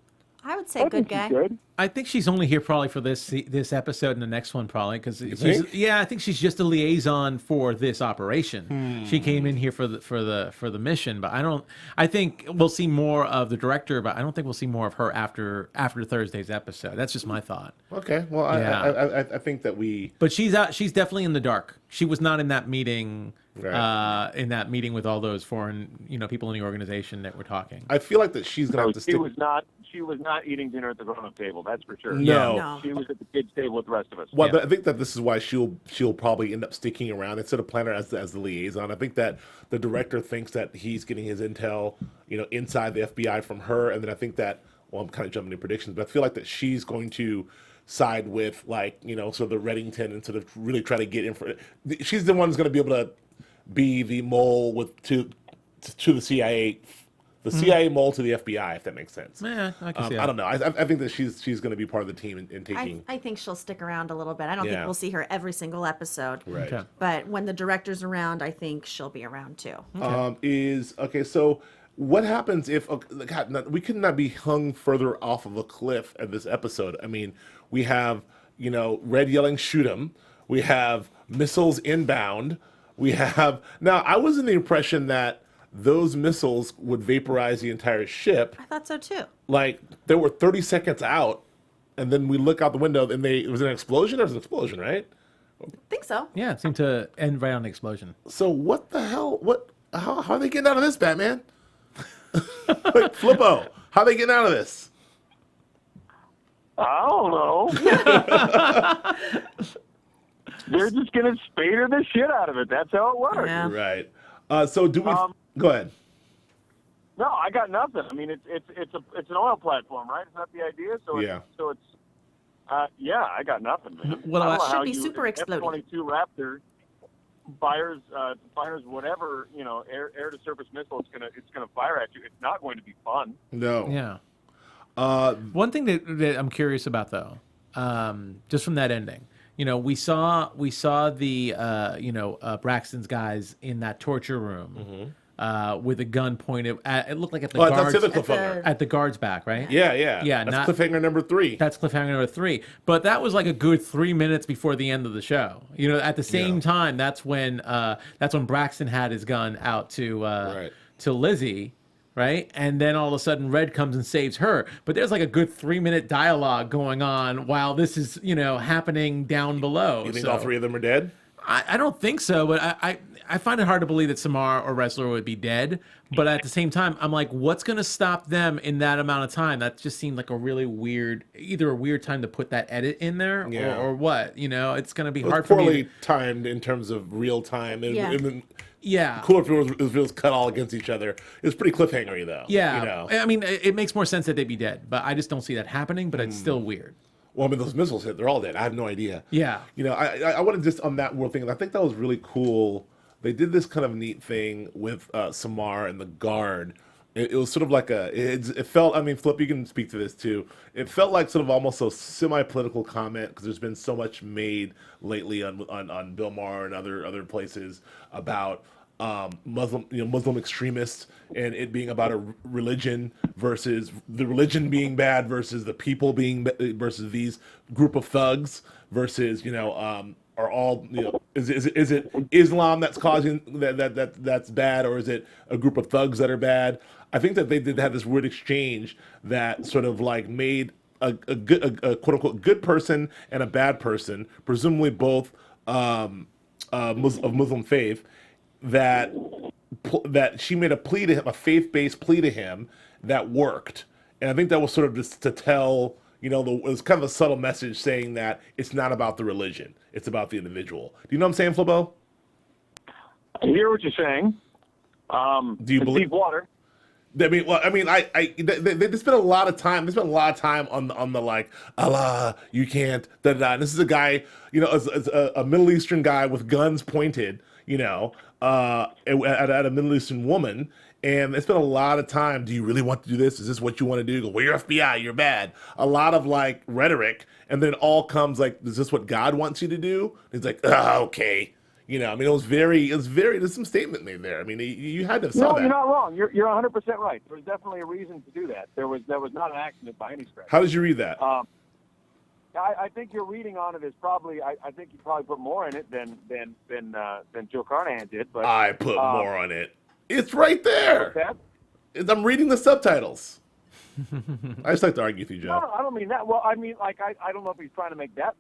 I would say good guy. Good. I think she's only here probably for this episode and the next one probably because think? I think she's just a liaison for this operation. She came in here for the mission, but I think we'll see more of the director, but I don't think we'll see more of her after Thursday's episode. That's just my thought. Okay, well, Yeah. I think that But she's definitely in the dark. She was not in that meeting. Right. In that meeting with all those foreign, people in the organization that were talking. I feel like that she's gonna have to stick. She was not eating dinner at the grown-up table. That's for sure. No. She was at the kids' table with the rest of us. Well, I think that this is why she'll probably end up sticking around instead of planning her as the liaison. I think that the director thinks that he's getting his intel, inside the FBI from her, and then I think that, well, I'm kind of jumping into predictions, but I feel like that she's going to side with sort of the Reddington and sort of really try to get in for. She's the one who's going to be able to be the mole to the CIA. The CIA mole to the FBI, if that makes sense. Yeah, I can see that. I don't know. I think that she's going to be part of the team in taking. I think she'll stick around a little bit. I don't think we'll see her every single episode. Right. Okay. But when the director's around, I think she'll be around too. So what happens if God, we could not be hung further off of a cliff at this episode? I mean, we have Red yelling shoot him. We have missiles inbound. We have now. I was in the impression that those missiles would vaporize the entire ship. I thought so too. Like they were 30 seconds out, and then we look out the window, and it was an explosion. There was an explosion, right? I think so. Yeah, it seemed to end right on the explosion. So what the hell? How are they getting out of this, Batman? Like, Flippo, how are they getting out of this? I don't know. They're just going to Spader the shit out of it. That's how it works. Yeah. Right. So do we? Go ahead. No, I got nothing. I mean, it's an oil platform, right? Is that the idea? So Yeah. I got nothing, man. Well, I don't know should how be super exploding. F-22 Raptor fires whatever air to surface missile it's gonna fire at you. It's not going to be fun. No. Yeah. One thing that I'm curious about though, just from that ending, we saw the Braxton's guys in that torture room with a gun pointed at, it looked like at the guards, that's the cliffhanger. at the guard's back, right? Yeah. Yeah, That's cliffhanger number 3. That's cliffhanger number 3. But that was like a good 3 minutes before the end of the show. At the same time, that's when Braxton had his gun out to Lizzie. Right, and then all of a sudden, Red comes and saves her. But there's like a good 3-minute dialogue going on while this is, happening down below. You think all 3 of them are dead? I don't think so, but I find it hard to believe that Samara or Wrestler would be dead. But at the same time, I'm like, what's going to stop them in that amount of time? That just seemed like a really weird, either a weird time to put that edit in there, or what? It's going to be hard for me. Poorly timed in terms of real time. Yeah. Cooler if it was cut all against each other. It was pretty cliffhangery though. Yeah. I mean, it makes more sense that they'd be dead, but I just don't see that happening. But it's still weird. Well, I mean, those missiles hit. They're all dead. I have no idea. Yeah. I want to just on that world thing. I think that was really cool. They did this kind of neat thing with Samar and the guard. It was sort of like it felt, I mean, Flip, you can speak to this too. It felt like sort of almost a semi-political comment because there's been so much made lately on Bill Maher and other places about Muslim extremists and it being about a religion versus the religion being bad versus the people being versus these group of thugs versus are all is it Islam that's causing that's bad, or is it a group of thugs that are bad? I think that they did have this weird exchange that sort of like made a quote unquote good person and a bad person, presumably both of Muslim faith, that she made a plea to him, a faith-based plea to him that worked, and I think that was sort of just to tell. It was kind of a subtle message saying that it's not about the religion, it's about the individual. Do you know what I'm saying, Flippo? I hear what you're saying. Do you believe deep water? I mean, well, I mean, they spent a lot of time. They spent a lot of time on the like, Allah, you can't. Da, da, da. And this is a guy, as a Middle Eastern guy with guns pointed, at a Middle Eastern woman. And they spent a lot of time. Do you really want to do this? Is this what you want to do? Go, well, you're FBI. You're bad. A lot of like rhetoric, and then it all comes like, is this what God wants you to do? And he's like, okay. I mean, it was very. There's some statement made there. I mean, you had to saw that. You're not wrong. You're 100% right. There was definitely a reason to do that. There was not an accident by any stretch. How did you read that? I think your reading on it is probably. I think you probably put more in it than Joe Carnahan did. But I put more on it. It's right there. I'm reading the subtitles. I just like to argue with you, Joe. No, I don't mean that. Well, I mean, like, I don't know if he's trying to make that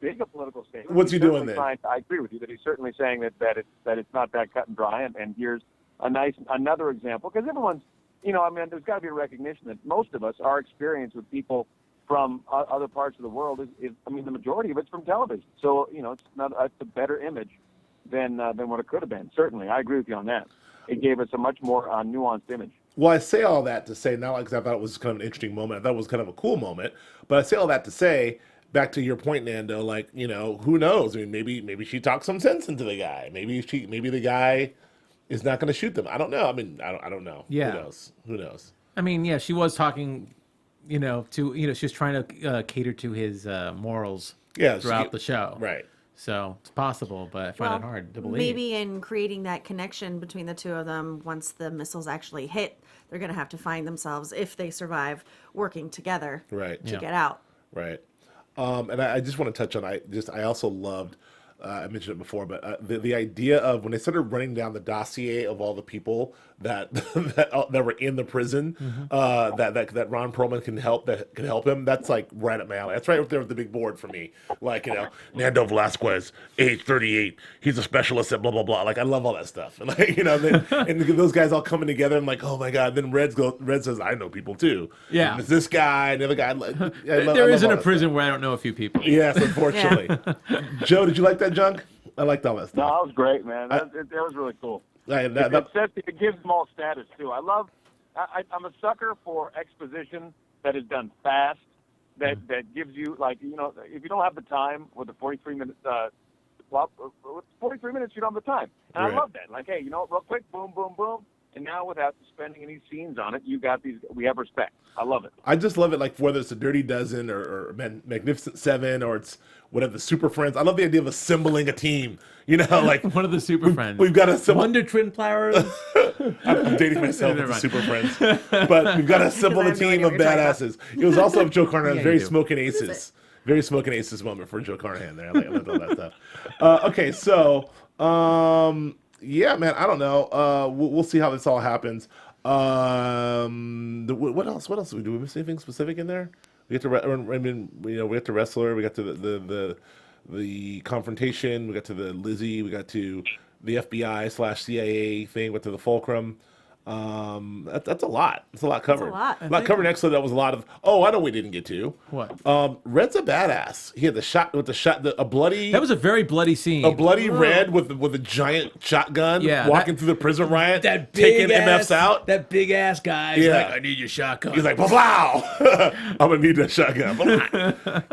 big a political statement. What's he doing then? I agree with you that he's certainly saying that it's not that cut and dry. And here's another example, because everyone's, I mean, there's got to be a recognition that most of us, our experience with people from other parts of the world is I mean, the majority of it's from television. So, it's a better image than what it could have been. Certainly, I agree with you on that. It gave us a much more nuanced image. Well, I say all that to say, not because I thought it was kind of an interesting moment. I thought it was kind of a cool moment. But I say all that to say, back to your point, Nando, like, who knows? I mean, maybe she talked some sense into the guy. Maybe the guy is not going to shoot them. I don't know. I mean, I don't know. Yeah. Who knows? I mean, yeah, she was talking, she was trying to cater to his morals throughout the show. Right. So it's possible, but I find it hard to believe. Maybe in creating that connection between the two of them, once the missiles actually hit, they're going to have to find themselves, if they survive, working together to get out. Right. And I just want to touch on, I also loved, I mentioned it before, but the idea of when they started running down the dossier of all the people that that were in the prison, that Ron Perlman can help him. That's like right up my alley. That's right up there with the big board for me. Like, Nando Velasquez, age 38, he's a specialist at blah blah blah. Like, I love all that stuff. And like, and those guys all coming together. I'm like, oh my god. Then Red says, I know people too. Yeah, and it's this guy, and the other guy. There isn't a prison where I don't know a few people. Yes, unfortunately. Joe, did you like that junk? I liked all that stuff. No, that was great, man. That was really cool. It gives them all status too. I'm a sucker for exposition that is done fast. That gives you, like, if you don't have the time with the 43-minute 43 minutes, you don't have the time. And I love that. Like, hey, real quick, boom, boom, boom. And now, without spending any scenes on it, we have respect. I love it. I just love it, like, whether it's a Dirty Dozen or Magnificent Seven or it's whatever, the Super Friends. I love the idea of assembling a team. Like one of the Super Friends. We've got to Wonder Twin Flowers. I'm dating myself with the Super Friends, but we've got to assemble a team of badasses. It was also Joe Carnahan, very Smoking Aces. Very Smoking Aces moment for Joe Carnahan there. I loved all that stuff. Okay, so yeah, man, I don't know. We'll see how this all happens. What else? Do we miss anything specific in there? We get to we got to Wrestler. We got to the confrontation. We got to the Lizzie. We got to the FBI/CIA thing. We went to the Fulcrum. That's a lot. It's a lot covered. That's a lot covered. Next, that was a lot of. Oh, I know we didn't get to. What? Red's a badass. He had a bloody. That was a very bloody scene. A bloody Red with a giant shotgun. Yeah, walking through the prison riot. That taking MFs out. That big ass guy. He's like, I need your shotgun. He's like, wow. I'm gonna need that shotgun.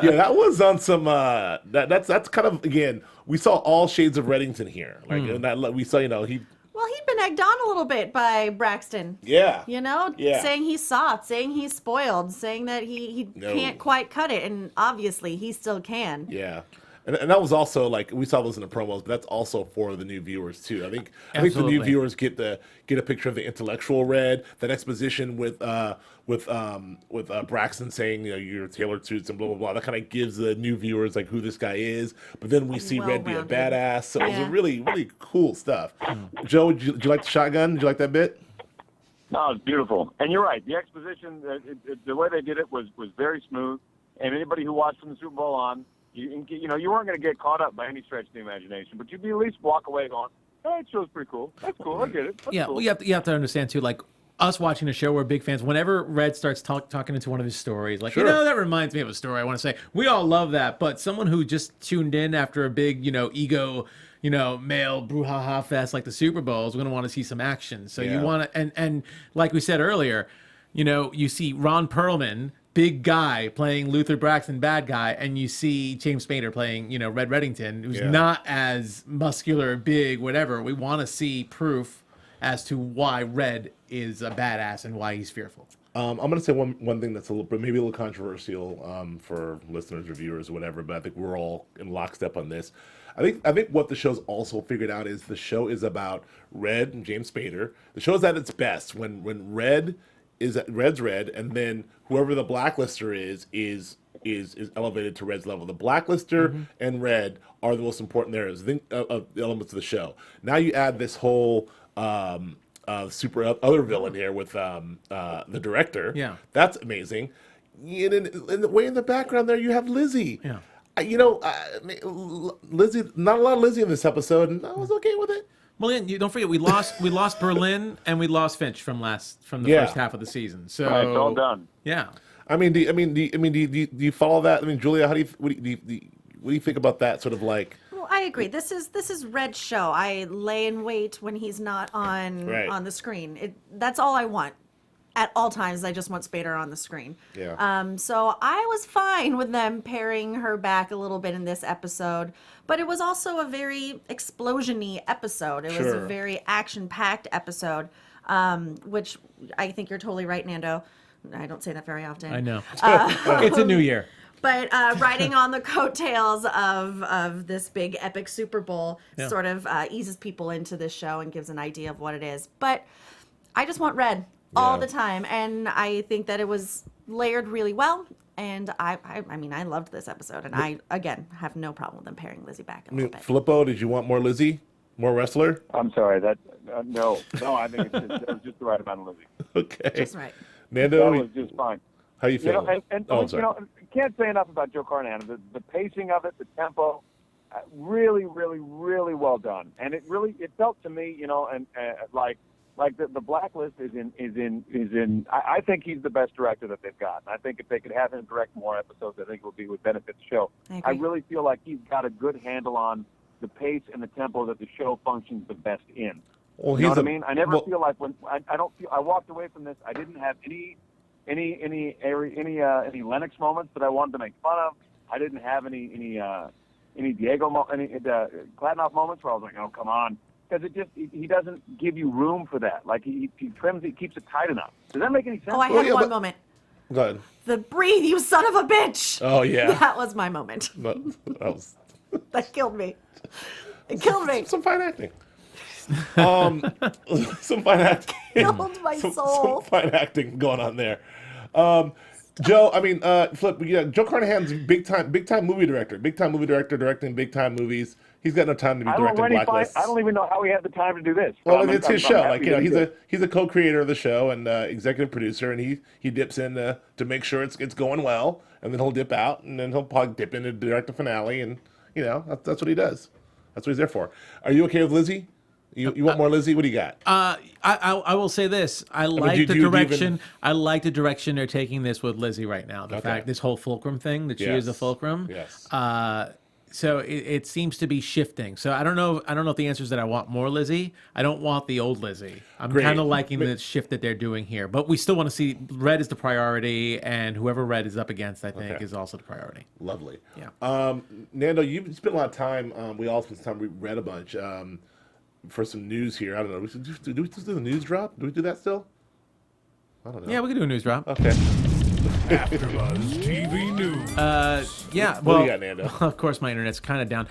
Yeah, that was on some. That's kind of, again. We saw all shades of Reddington here. Like, and that we saw. He. Well, he'd been egged on a little bit by Braxton. Yeah. Saying he's soft, saying he's spoiled, saying that he can't quite cut it, and obviously he still can. Yeah. And that was also, like, we saw those in the promos, but that's also for the new viewers too. I think the new viewers get a picture of the intellectual Red, that exposition with Braxton saying, your tailored suits and blah blah blah. That kind of gives the new viewers like who this guy is. But then we see Red be a badass. So it was a really, really cool stuff. Joe, did you like the shotgun? Did you like that bit? No, it's beautiful. And you're right. The exposition, the way they did it was very smooth. And anybody who watched from the Super Bowl on, you weren't going to get caught up by any stretch of the imagination, but you'd be at least walk away going, "Oh, it show's pretty cool. That's cool. I get it." That's cool. Well, you have to understand too, like, us watching the show, we're big fans. Whenever Red starts talking into one of his stories, like, that reminds me of a story I want to say. We all love that, but someone who just tuned in after a big, ego male brouhaha fest like the Super Bowls. We're going to want to see some action. So you Yeah. want to, and like we said earlier, you see Ron Perlman, big guy, playing Luther Braxton, bad guy, and you see James Spader playing, Red Reddington, who's not as muscular, big, whatever. We want to see proof as to why Red is a badass and why he's fearful. I'm going to say one thing that's maybe a little controversial for listeners or viewers or whatever, but I think we're all in lockstep on this. I think what the show's also figured out is the show is about Red and James Spader. The show's at its best when Red's Red, and then whoever the Blacklister is elevated to Red's level. The Blacklister and Red are the most important areas of the elements of the show. Now you add this whole super other villain here with the director. Yeah, that's amazing. In the way in the background there, you have Lizzie. Yeah, Lizzie. Not a lot of Lizzie in this episode, and I was okay with it. Well, you don't forget we lost Berlin and we lost Finch from the first half of the season. So it's all done. Yeah. Do you follow that? I mean, Julia, what do you think about that sort of like? Well, I agree. This is Red's show. I lay in wait when he's not on the screen. That's all I want. At all times, I just want Spader on the screen. Yeah. So I was fine with them paring her back a little bit in this episode, but it was also a very explosion-y episode. It was a very action-packed episode, which I think you're totally right, Nando. I don't say that very often. I know. It's a new year. But riding on the coattails of this big epic Super Bowl sort of eases people into this show and gives an idea of what it is. But I just want Red all the time, and I think that it was layered really well. And I mean, I loved this episode, and I again have no problem with them pairing Lizzie back a little bit. Filippo, did you want more Lizzie, more wrestler? I'm sorry, that no. I think that was just the right amount of Lizzie. Okay, Just right. Nando, That was just fine. how you feeling? Can't say enough about Joe Carnahan. The pacing of it, the tempo, really, really, really well done. And it felt to me, like the Blacklist is in. I think he's the best director that they've got. I think if they could have him direct more episodes, I think it would benefit the show. I really feel like he's got a good handle on the pace and the tempo that the show functions the best in. Well, You know what I mean? I never feel like when I walked away from this, I didn't have any Lennox moments that I wanted to make fun of. I didn't have any Kladnoff moments where I was like, oh, come on. Because he doesn't give you room for that. Like he trims, he keeps it tight enough. Does that make any sense? Oh, I had one moment. Go ahead. The breathe, you son of a bitch. Oh yeah, That was my moment. That killed me. It killed me. Some fine acting. Some fine acting. Killed my soul. Some fine acting going on there. Joe, Flip, Joe Carnahan's big time movie director, directing big time movies. He's got no time to be directing Blacklist. I don't even know how he had the time to do this. Well, it's his show. He's a co-creator of the show and executive producer, and he dips in to make sure it's going well, and then he'll dip out, and then he'll probably dip in to direct the finale, and that's what he does. That's what he's there for. Are you okay with Lizzie? You want more Lizzie? What do you got? I will say this. I like the direction they're taking this with Lizzie right now. The fact this whole fulcrum thing that she is a fulcrum. Yes. So it seems to be shifting. So I don't know if the answer is that I want more Lizzie. I don't want the old Lizzie. I'm kind of liking the shift that they're doing here. But we still want to see Red is the priority, and whoever Red is up against, I think, is also the priority. Lovely. Yeah. Nando, you've spent a lot of time. We all spent some time. We read a bunch. For some news here. I don't know. Do we just do the news drop? Do we do that still? I don't know. Yeah, we can do a news drop. Okay. AFTERBUZZ TV News. Yeah. What Well, do you got, Nando? of course, my internet's kind of down.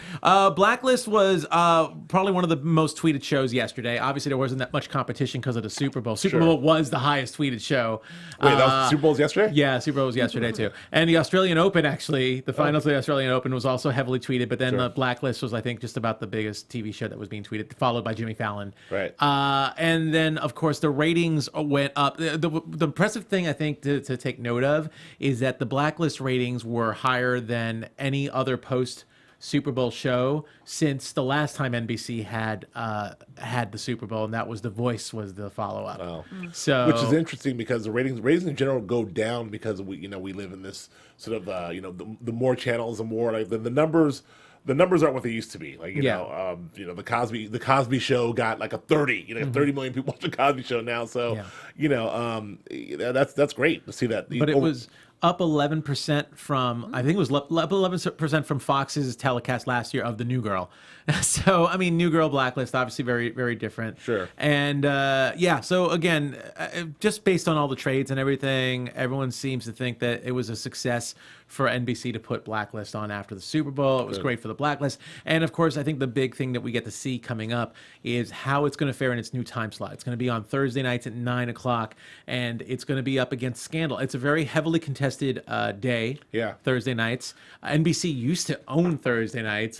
Blacklist was probably one of the most tweeted shows yesterday. Obviously, there wasn't that much competition because of the Super Bowl. Super Bowl was the highest tweeted show. Wait, that was Super Bowl's yesterday? Yeah, Super Bowl was yesterday too. And the Australian Open, actually, the finals of the Australian Open was also heavily tweeted. But then the Blacklist was, I think, just about the biggest TV show that was being tweeted, followed by Jimmy Fallon. Right. And then, of course, the ratings went up. The impressive thing, I think, to take note of is that the Blacklist ratings were higher than any other post Super Bowl show since the last time NBC had the Super Bowl, and that was The Voice was the follow up. Wow. So, which is interesting because the ratings in general go down because we live in this sort of the more channels, the more like the numbers. the numbers aren't what they used to be. Like, you know, the Cosby Show got like a 30, 30 million people watch the Cosby Show now. So, you know, that's great to see that. But it was up 11% from, I think it was up 11% from Fox's telecast last year of The New Girl. So, I mean, New Girl, Blacklist, obviously very, very different. Sure. And so again, just based on all the trades and everything, everyone seems to think that it was a success for NBC to put Blacklist on after the Super Bowl. It was great for the Blacklist. And of course, I think the big thing that we get to see coming up is how it's going to fare in its new time slot. It's going to be on Thursday nights at 9 o'clock, and it's going to be up against Scandal. It's a very heavily contested day, Thursday nights. NBC used to own Thursday nights,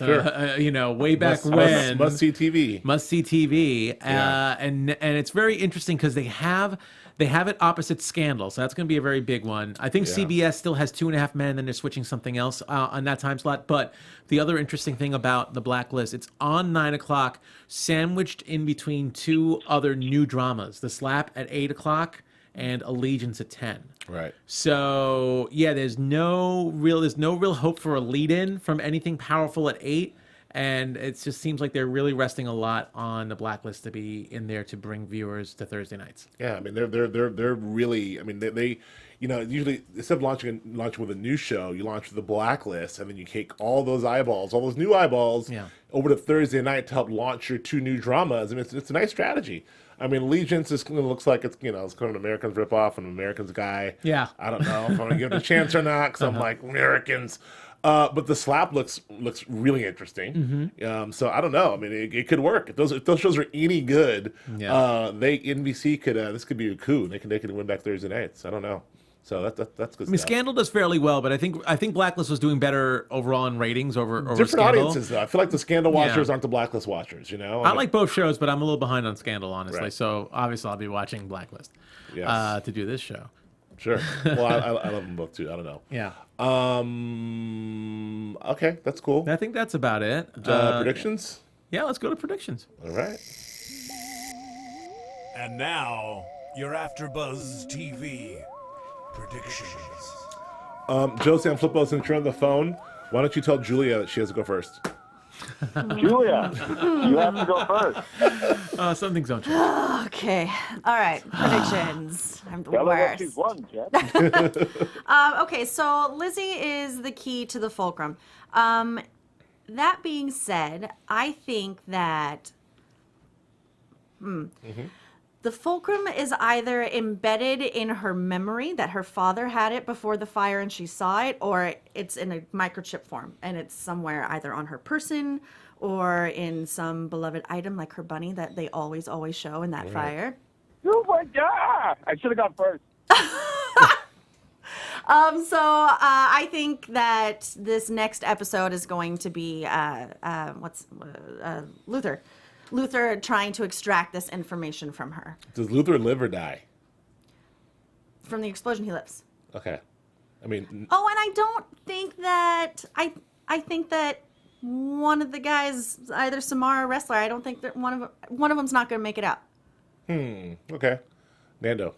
you know, way back when. Must-see TV. Must-see TV. And it's very interesting because they have it opposite Scandal, so that's going to be a very big one. I think CBS still has 2.5 Men, and then they're switching something else on that time slot. But the other interesting thing about the Blacklist, it's on 9 o'clock, sandwiched in between two other new dramas: The Slap at 8 o'clock and Allegiance at 10. Right. So yeah, there's no real hope for a lead-in from anything powerful at 8. And it just seems like they're really resting a lot on the Blacklist to be in there to bring viewers to Thursday nights. Yeah, I mean they're really, I mean they you know, usually instead of launching with a new show, you launch with the Blacklist, and then you take all those new eyeballs over to Thursday night to help launch your 2 new dramas. I mean, it's a nice strategy. I mean, Allegiance looks like it's, you know, it's kind of an Americans ripoff, an Americans guy. Yeah. I don't know if I'm gonna give it a chance or not, because I'm like, Americans. But The Slap looks really interesting. So I don't know. I mean, it could work if those shows are any good. NBC could this could be a coup. They can win back Thursday nights. I don't know. So that's good. I mean, Scandal does fairly well, but I think Blacklist was doing better overall in ratings over different Scandal. Audiences though. I feel like the Scandal watchers aren't the Blacklist watchers. You know, I like both shows, but I'm a little behind on Scandal, honestly. Right. So obviously I'll be watching Blacklist to do this show. Sure. Well, I love them both too. I don't know. Yeah. Okay, that's cool. I think that's about it. Predictions? Yeah, let's go to predictions. All right. And now, your AFTERBUZZ TV predictions. Joe Sanfelippo, since you're on the phone, why don't you tell Julia that she has to go first? Julia, you have to go first. Something's on track. Okay. All right. Predictions. I'm the Tell her what worst. she's won, Jeff. Okay, so Lizzie is the key to the fulcrum. That being said, I think that the fulcrum is either embedded in her memory that her father had it before the fire and she saw it, or it's in a microchip form and it's somewhere either on her person or in some beloved item like her bunny that they always show in that fire. Oh my God! I should have gone first. So I think that this next episode is going to be Luther trying to extract this information from her. Does Luther live or die? From the explosion, he lives. Okay. I mean. Oh, and I don't think that I think that one of the guys, either Samara or Wrestler, I don't think that one of them's not going to make it out. Okay. Nando.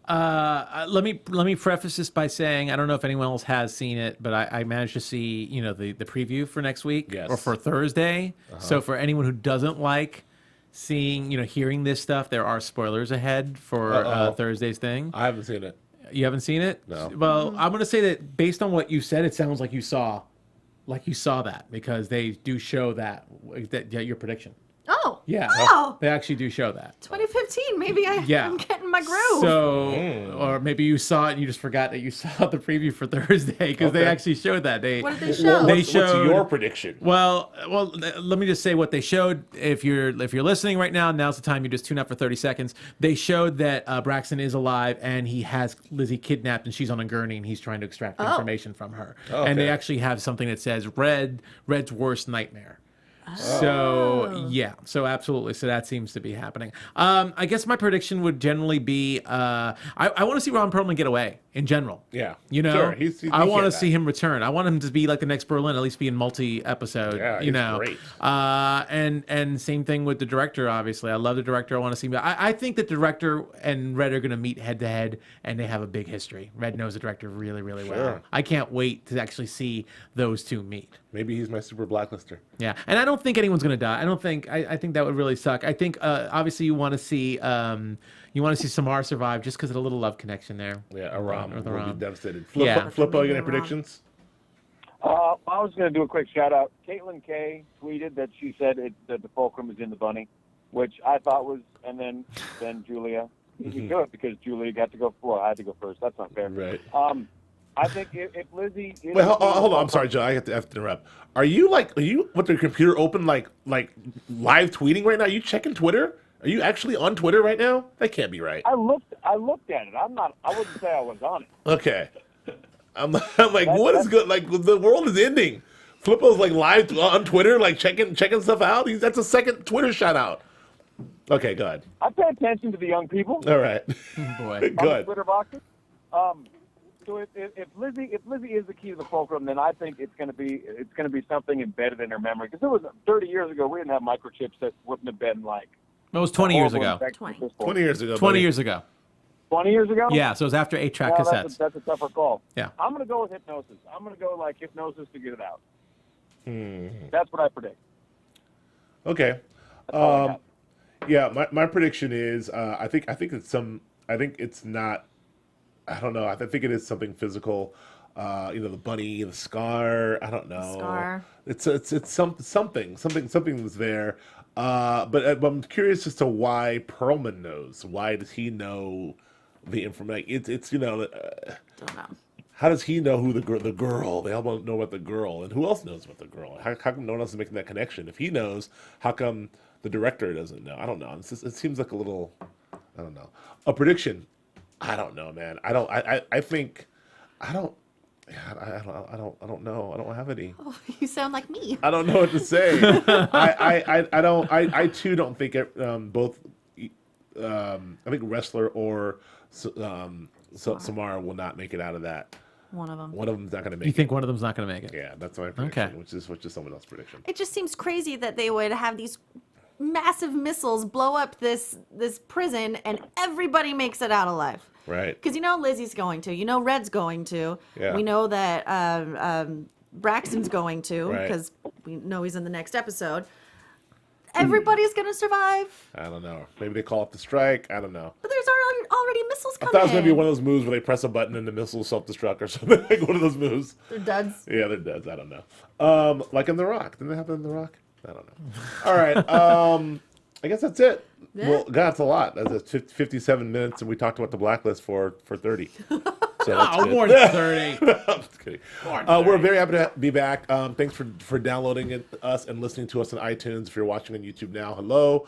Let me preface this by saying I don't know if anyone else has seen it, but I managed to see the preview for next week or for Thursday. So for anyone who doesn't like seeing hearing this stuff, there are spoilers ahead for Thursday's thing. I haven't seen it. You haven't seen it? No. Well, I'm gonna say that based on what you said, it sounds like you saw that because they do show that your prediction. Oh. Yeah. Oh. They actually do show that. 2015. Maybe I'm getting my groove. So, or maybe you saw it and you just forgot that you saw the preview for Thursday because they actually showed that. What did they show? What's your prediction? Well, let me just say what they showed. If you're listening right now, now's the time. You just tune out for 30 seconds. They showed that Braxton is alive and he has Lizzie kidnapped and she's on a gurney and he's trying to extract information from her. Oh, okay. And they actually have something that says Red's worst nightmare. So yeah, so absolutely, so that seems to be happening. I guess my prediction would generally be, I want to see Ron Perlman get away in general. Yeah, you know, sure. I want to see him return. I want him to be like the next Berlin, at least be in multi-episode. Yeah, you know, great. And same thing with the director. Obviously, I love the director. I want to see. I think the director and Red are going to meet head to head, and they have a big history. Red knows the director really, really well. I can't wait to actually see those two meet. Maybe he's my super blacklister. Yeah, and I don't think anyone's going to die. I think that would really suck. I think obviously you want to see Samar survive just because of the little love connection there. Yeah, Aram will be devastated. Yeah. Flippo, you got any predictions? I was going to do a quick shout out. Caitlin K tweeted that she said that the fulcrum is in the bunny, which I thought was, and then Julia. You do it because Julia got to go. Well, I had to go first. That's not fair. Right. I think if Lizzie. Wait, hold on. I'm sorry, Joe. I have to interrupt. Are you with your computer open, like live tweeting right now? Are you checking Twitter? Are you actually on Twitter right now? That can't be right. I looked at it. I wouldn't say I was on it. Okay. I'm like, what is good? Like, the world is ending. Flippo's like live on Twitter, like checking stuff out. That's a second Twitter shout out. Okay, go ahead. I pay attention to the young people. All right. Boy. Go ahead. Twitter boxes. So if Lizzie is the key to the fulcrum, then I think it's going to be something embedded in her memory. Because it was 30 years ago, we didn't have microchips that wouldn't have been like. It was 20 years ago. 20 years ago. 20 years ago. 20 years ago? Yeah, so it was after 8-track cassettes. That's a tougher call. Yeah. I'm going to go with hypnosis. I'm going to go like hypnosis to get it out. That's what I predict. Okay. Yeah, my prediction is I think it's not. I don't know. I think it is something physical. The bunny, the scar. I don't know. Scar. It's something that's there. But I'm curious as to why Perlman knows. Why does he know the information? It's don't know. How does he know who the girl? They all don't know about the girl, and who else knows about the girl? How come no one else is making that connection? If he knows, how come the director doesn't know? I don't know. It seems like a little. I don't know. A prediction. I don't know, man. I don't know. I don't have any. Oh, you sound like me. I don't know what to say. I too don't think both. I think Wrestler or Samara will not make it out of that. One of them. One of them's not going to make it. You think one of them's not going to make it? Yeah, that's my prediction. Okay. Which is someone else's prediction. It just seems crazy that they would have these massive missiles blow up this prison and everybody makes it out alive. Right. Because Lizzie's going to, Red's going to. Yeah. We know that Braxton's going to Right. because we know he's in the next episode. Everybody's going to survive. I don't know. Maybe they call up the strike. I don't know. But there's already missiles I coming thought it was going to be in. one of those moves where they press a button and the missiles self-destruct or something. Like one of those moves. They're duds. Yeah, they're duds. I don't know. Like in The Rock. Didn't they have that in The Rock? I don't know. All right. I guess that's it. Yeah. Well, God, that's a lot. That's 57 minutes, and we talked about the Blacklist for 30. So that's good. More than 30. I'm just kidding. We're very happy to be back. Thanks for downloading us and listening to us on iTunes. If you're watching on YouTube now, hello.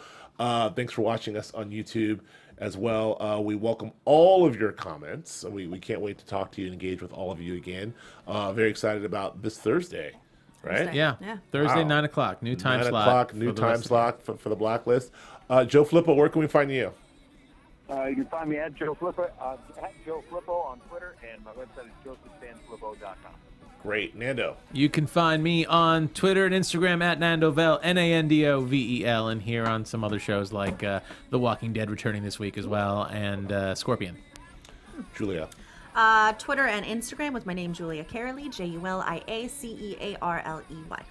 Thanks for watching us on YouTube as well. We welcome all of your comments. We can't wait to talk to you and engage with all of you again. Very excited about this Thursday. Right? Yeah. Thursday, 9 o'clock. New time 9 slot. o'clock, new time slot for the Blacklist. Joe Flippo, where can we find you? You can find me at Joe Flippo on Twitter, and my website is josephsanflippo.com. Great. Nando. You can find me on Twitter and Instagram at Nandovel, Nandovel, and here on some other shows like The Walking Dead returning this week as well, and Scorpion. Julia. Twitter and Instagram with my name, Julia Cearley, JuliaCearley.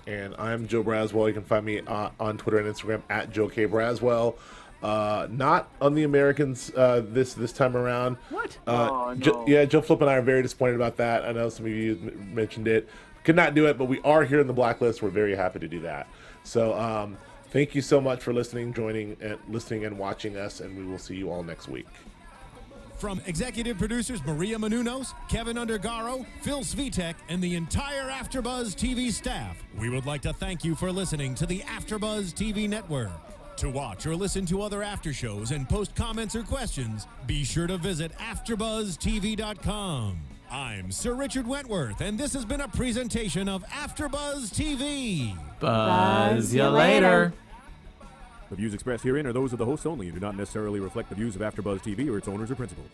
And I'm Joe Braswell. You can find me on Twitter and Instagram at Joe K. Braswell. Not on the Americans this time around. What? No. Joe Flip and I are very disappointed about that. I know some of you mentioned it. Could not do it, but we are here in the Blacklist. We're very happy to do that. So thank you so much for listening and watching us, and we will see you all next week. From executive producers Maria Menounos, Kevin Undergaro, Phil Svitek, and the entire AfterBuzz TV staff, we would like to thank you for listening to the AfterBuzz TV network. To watch or listen to other after shows and post comments or questions, be sure to visit AfterBuzzTV.com. I'm Sir Richard Wentworth, and this has been a presentation of AfterBuzz TV. Buzz you later. The views expressed herein are those of the hosts only and do not necessarily reflect the views of AfterBuzz TV or its owners or principals.